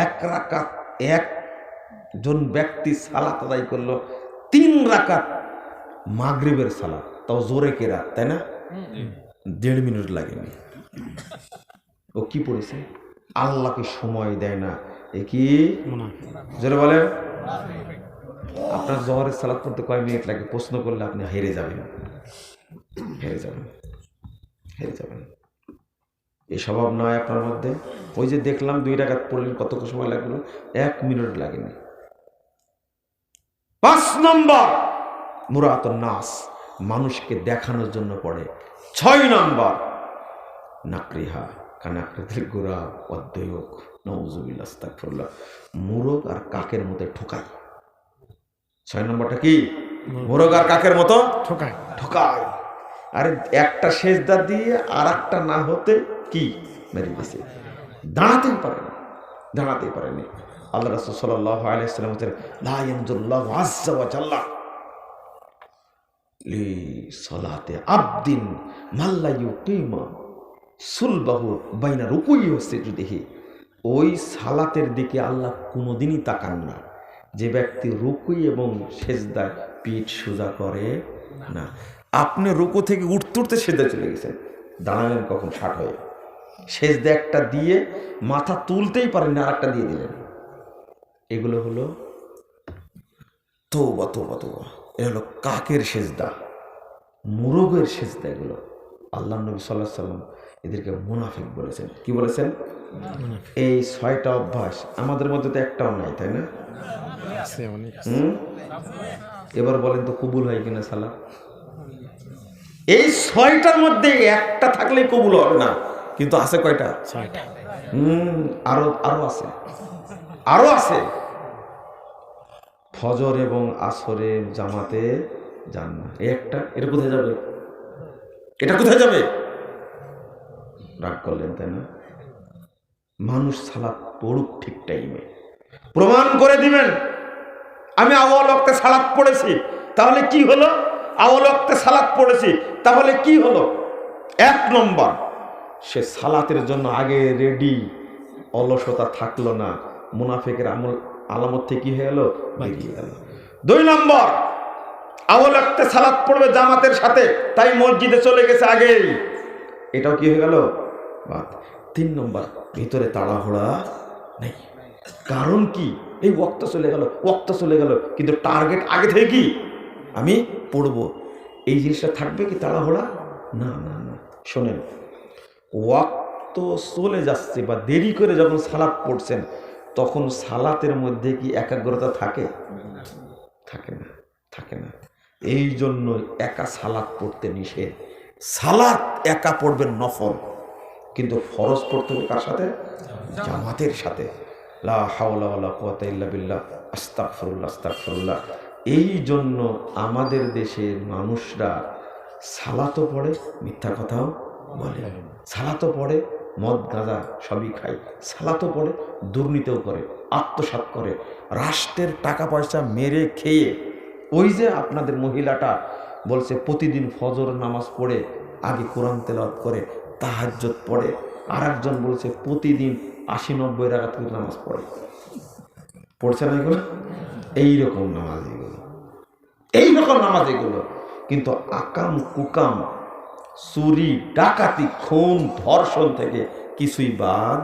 S1: 1 রাকাত, একজন ব্যক্তি সালাত আদায় করলো 3 রাকাত মাগরিবের সালাত, তাও জোরে কেরাত, তাই না? 1.5 মিনিট লাগেনি। ও কি পড়েছে? আল্লাহকে সময় দেয় না। এ কি জোরে বলেন? আপনার জোহরের সালাত পড়তে কয় মিনিট লাগে প্রশ্ন করলে আপনি হেরে যাবেন। এই স্বভাব নয় আপনার মধ্যে। ওই যে দেখলাম 2 রাকাত পড়লেন, কত সময় লাগলো? 1 মিনিট লাগেনি। 5 নম্বর মুরাতুন নাস, মানুষকে দেখানোর জন্য পড়ে। 6 নম্বর নাকরিহা কানাকৃতির গোড়া অধ্যয়ক, নাউযুবিল্লাহ, আস্তাগফিরুল্লাহ, মুরগ আর কাকের মতো ঠোকায়। 6 নম্বরটা কি? মুরগ আর কাকের মতো ঠোকায়। আরে একটা সেজদা দিয়ে আর একটা না হতে কি মেরে গেছে, দাঁড়াতেই পারেনি। আল্লাহ রাসূল সাল্লাল্লাহু আলাইহি ওয়াসাল্লাম বলেন, লা ইয়ানজুল্লাহু আযজা ওয়া জাল্লা লি সালাতে আবদিন মাল্লা ইউকিমা সুলবাহু বাইনা রুকুই ওয়া সিজদিহি। ওই সালাতের দিকে আল্লাহ কোনোদিনই তাকান না যে ব্যক্তি রুকুই এবং সেজদায় পিঠ সোজা করে না। আপনি রুকু থেকে উঠতে সেজদা চলে গেছেন, দাঁড়ালেন কখন? 60 হয়ে। সেজদা একটা দিয়ে মাথা তুলতেই পারেন না, আরেকটা দিয়ে দিলেন। এগুলো হলো তওবা। এ হলো কাকের সেজদা, মুরগের সেজদা। এগুলো আল্লাহ নবী সাল্লাল্লাহু আলাইহি ওয়াসাল্লাম এদেরকে মুনাফিক বলেছেন। কি বলেছেন? এই 6টা অভ্যাস আমাদের মধ্যে তো একটাও নাই, তাই না? এবার বলেন তো কবুল হয় কিনা সালাত? এই 6টার মধ্যে একটা থাকলেই কবুল হবে না, কিন্তু আছে কয়টা? 6টা। আরো আছে। ফজর এবং আসরের জামাতে যান না, এই একটা। এটা কোথায় যাবে? রাগ করলেন, তাই না? মানুষ সালাত পড়ুক ঠিক টাইমে, প্রমাণ করে দিবেন আমি আউয়াল ওয়াক্তে সালাত পড়েছি, তাহলে কি হলো? আউয়াল ওয়াক্তে সালাত পড়েছি, তাহলে কি হলো? 1 নম্বর, সে সালাতের জন্য আগে রেডি, অলসতা থাকলো না, মুনাফিকের আলামত থেকে কি হয়ে গেল? বেরিয়ে গেল। 2 নম্বর, আউয়াল ওয়াক্তে সালাত পড়বে জামাতের সাথে, তাই মসজিদে চলে গেছে আগেই, এটাও কি হয়ে গেল? বাদ। 3 নম্বর, ভিতরে তাড়াহুড়া নেই। কারণ কি? এই ওয়াক্ত চলে গেল, কিন্তু টার্গেট আগে থেকে কি? আমি পড়বো, এই জিনিসটা থাকবে কি তাড়াহুড়া? না। শোনেন, ওয়াক্ত চলে যাচ্ছে বা দেরি করে যখন সালাত পড়ছেন, তখন সালাতের মধ্যে কি একাগ্রতা থাকে না। এই জন্য একা সালাত পড়তে নিষেধ। সালাত একা পড়বেন নফল, কিন্তু ফরজ পড়তে হবে কার সাথে? জামাতের সাথে। লা হাওলা ওয়ালা কুওয়াতা ইল্লা বিল্লাহ, আস্তাগফিরুল্লাহ। এই জন্য আমাদের দেশের মানুষরা সালাতও পড়ে, মিথ্যা কথাও বলে, সালাতও পড়ে, মদ গাঁজা সবই খায়, সালাতও পড়ে, দুর্নীতিও করে, আত্মসাৎ করে, রাষ্ট্রের টাকা পয়সা মেরে খেয়ে। ওই যে আপনাদের মহিলাটা বলছে প্রতিদিন ফজর নামাজ পড়ে আগে কোরআন তেলাওয়াত করে, তাহাজ্জুদ পড়ে, আর একজন বলছে প্রতিদিন 80-90 রাকাত নামাজ পড়ছে না এগুলো? এইরকম নামাজ এগুলো, কিন্তু আকাম কুকাম চুরি, ডাকাতি, খুন, ধর্ষণ থেকে কিছুই বাদ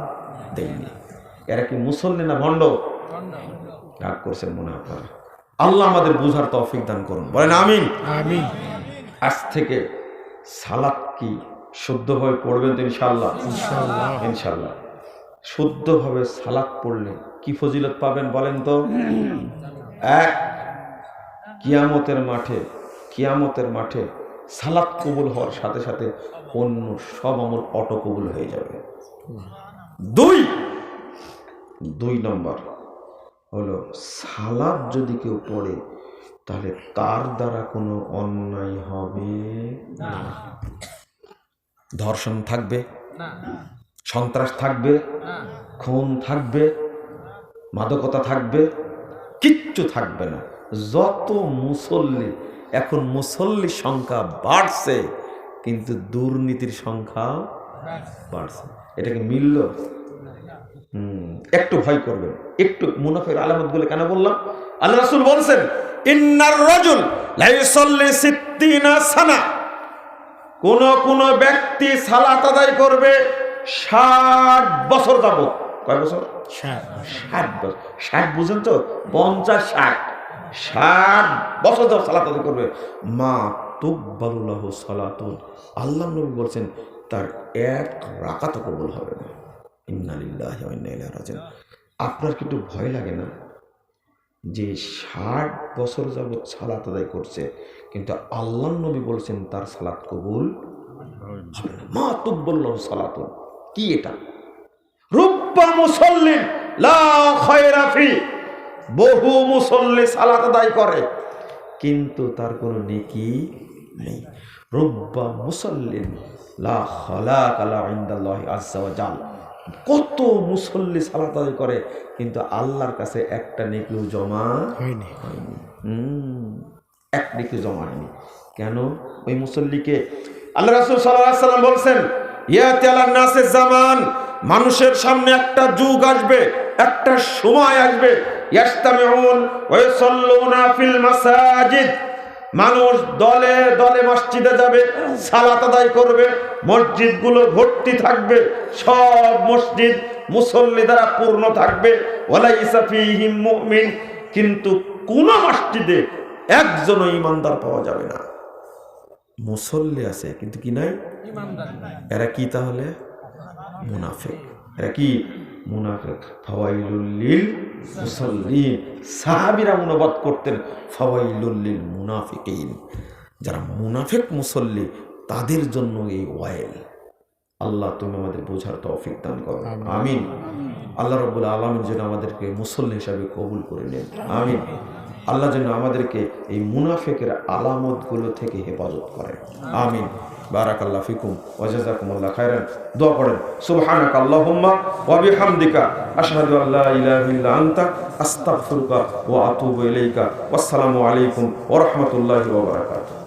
S1: দেয়নি। এরা কি মুসল্লি না ভণ্ড? রাগ করছেন মনে আপনারা। আল্লাহ আমাদের বুঝার তৌফিক দান করুন, বলেন আমিন।
S2: আমিন।
S1: আজ থেকে সালাত কি শুদ্ধভাবে পড়বেন তো ইনশাআল্লাহ?
S2: ইনশাআল্লাহ।
S1: ইনশাআল্লাহ। শুদ্ধভাবে সালাত পড়লে কি ফজিলত পাবেন বলেন তো? এক, কিয়ামতের মাঠে সালাত কবুল হওয়ার সাথে সাথে অন্য সব আমল অটো কবুল হয়ে যাবে। দুই নম্বর হলো সালাত যদি কেউ পড়ে তাহলে তার দ্বারা কোনো অন্যায় হবে না। ধর্ষণ থাকবে, সন্ত্রাস থাকবে, খুন থাকবে, মাদকতা থাকবে, কিচ্ছু থাকবে না। যত মুসল্লি, এখন মুসল্লির সংখ্যা বাড়ছে কিন্তু দুর্নীতির সংখ্যা বাড়ছে। এটাকে মিলল? একটু ভয় করবেন, একটু মুনাফিকের আলামতগুলো কেন বললাম? আল্লাহ রাসূল বলছেন, ইন্নার রাজুল লা ইউসাল্লি 60 সানা, কোন ব্যক্তি সালাত আদায় করবে 60 বছর যাবত। কয় বছর? 60 বছর। 60 বুঝেন তো? 50-60 বছর যাবত সালাত আদায় করবে। মা তুকবালু লাহু সালাতুন, আল্লাহ নবী বলছেন তার এক রাকাত কবুল হবে না। ইন্না লিল্লাহি ওয়া ইন্না ইলাইহি রাজিউন। আপনার কি একটু ভয় লাগে না যে 60 বছর যাবত সালাত আদায় করছে কিন্তু আল্লাহ নবী বলছেন তার সালাত কবুল হবে না? মা তুকবালু লাহু সালাতুন, কি এটা? রুব্বা মুসাল্লিন লা খায়রা ফি, বহু মুসল্লি সালাত আদায় করে কিন্তু তার কোনো নেকি নেই। রুব্বা মুসাল্লিন লা খালাকা লা ইনদাল্লাহি আযজা ওয়া জাল, কত মুসল্লি সালাত আদায় করে কিন্তু আল্লাহর কাছে একটা নেকিও জমা হয়নি। এক নেকি জমা হয়নি। কেন? ওই মুসল্লিকে আল্লাহ রাসূল সাল্লাল্লাহু আলাইহি ওয়াসাল্লাম বলছেন, ইয়াতি আলান নাসে জামান, মানুষের সামনে একটা যুগ আসবে, একটা সময় আসবে, ইয়াস্তামিউন ওয়া ইউসাল্লুনা ফিল মাসাজিদ, মানুষ দলে দলে মসজিদে যাবে, সালাত আদায় করবে, মসজিদগুলো ভর্তি থাকবে, সব মসজিদ মুসল্লি দ্বারা পূর্ণ থাকবে। ওয়ালাইসা ফীহিম মুমিন, কিন্তু কোন মসজিদে একজনও ঈমানদার পাওয়া যাবে না। মুসল্লি আছে কিন্তু কি নাই? ঈমানদার নাই। এরা কি তাহলে? মুনাফিক। এরা কি? মুনাফিক। ফাওয়াইলুল লিল মুসাল্লিন, সাহাবীরা অনুবাদ করতেন ফাওয়াইলুল লিল মুনাফিকিন, যারা মুনাফিক মুসল্লি তাদের জন্য এই ওয়াইল। আল্লাহ তুমি আমাদের বোঝার তৌফিক দান করো, আমিন। আল্লাহ রাব্বুল আলামিন যেন আমাদেরকে মুসল্লি হিসাবে কবুল করে নেন, আমিন। আল্লাহ যেন আমাদেরকে এই মুনাফিকের আলামতগুলো থেকে হেফাজত করেন, আমিন। বারাকাল্লাহু ফিকুম ওয়া জাযাকুমুল্লাহু খাইরান। দোয়া করেন, সুবহানাকা আল্লাহুম্মা ওয়া বিহামদিকা আশহাদু আল্লা ইলাহা ইল্লা আনতা আস্তাগফিরুকা ওয়া আতুবু ইলাইকা। ওয়াসসালামু আলাইকুম ওয়া রাহমাতুল্লাহি ওয়া বারাকাতুহু।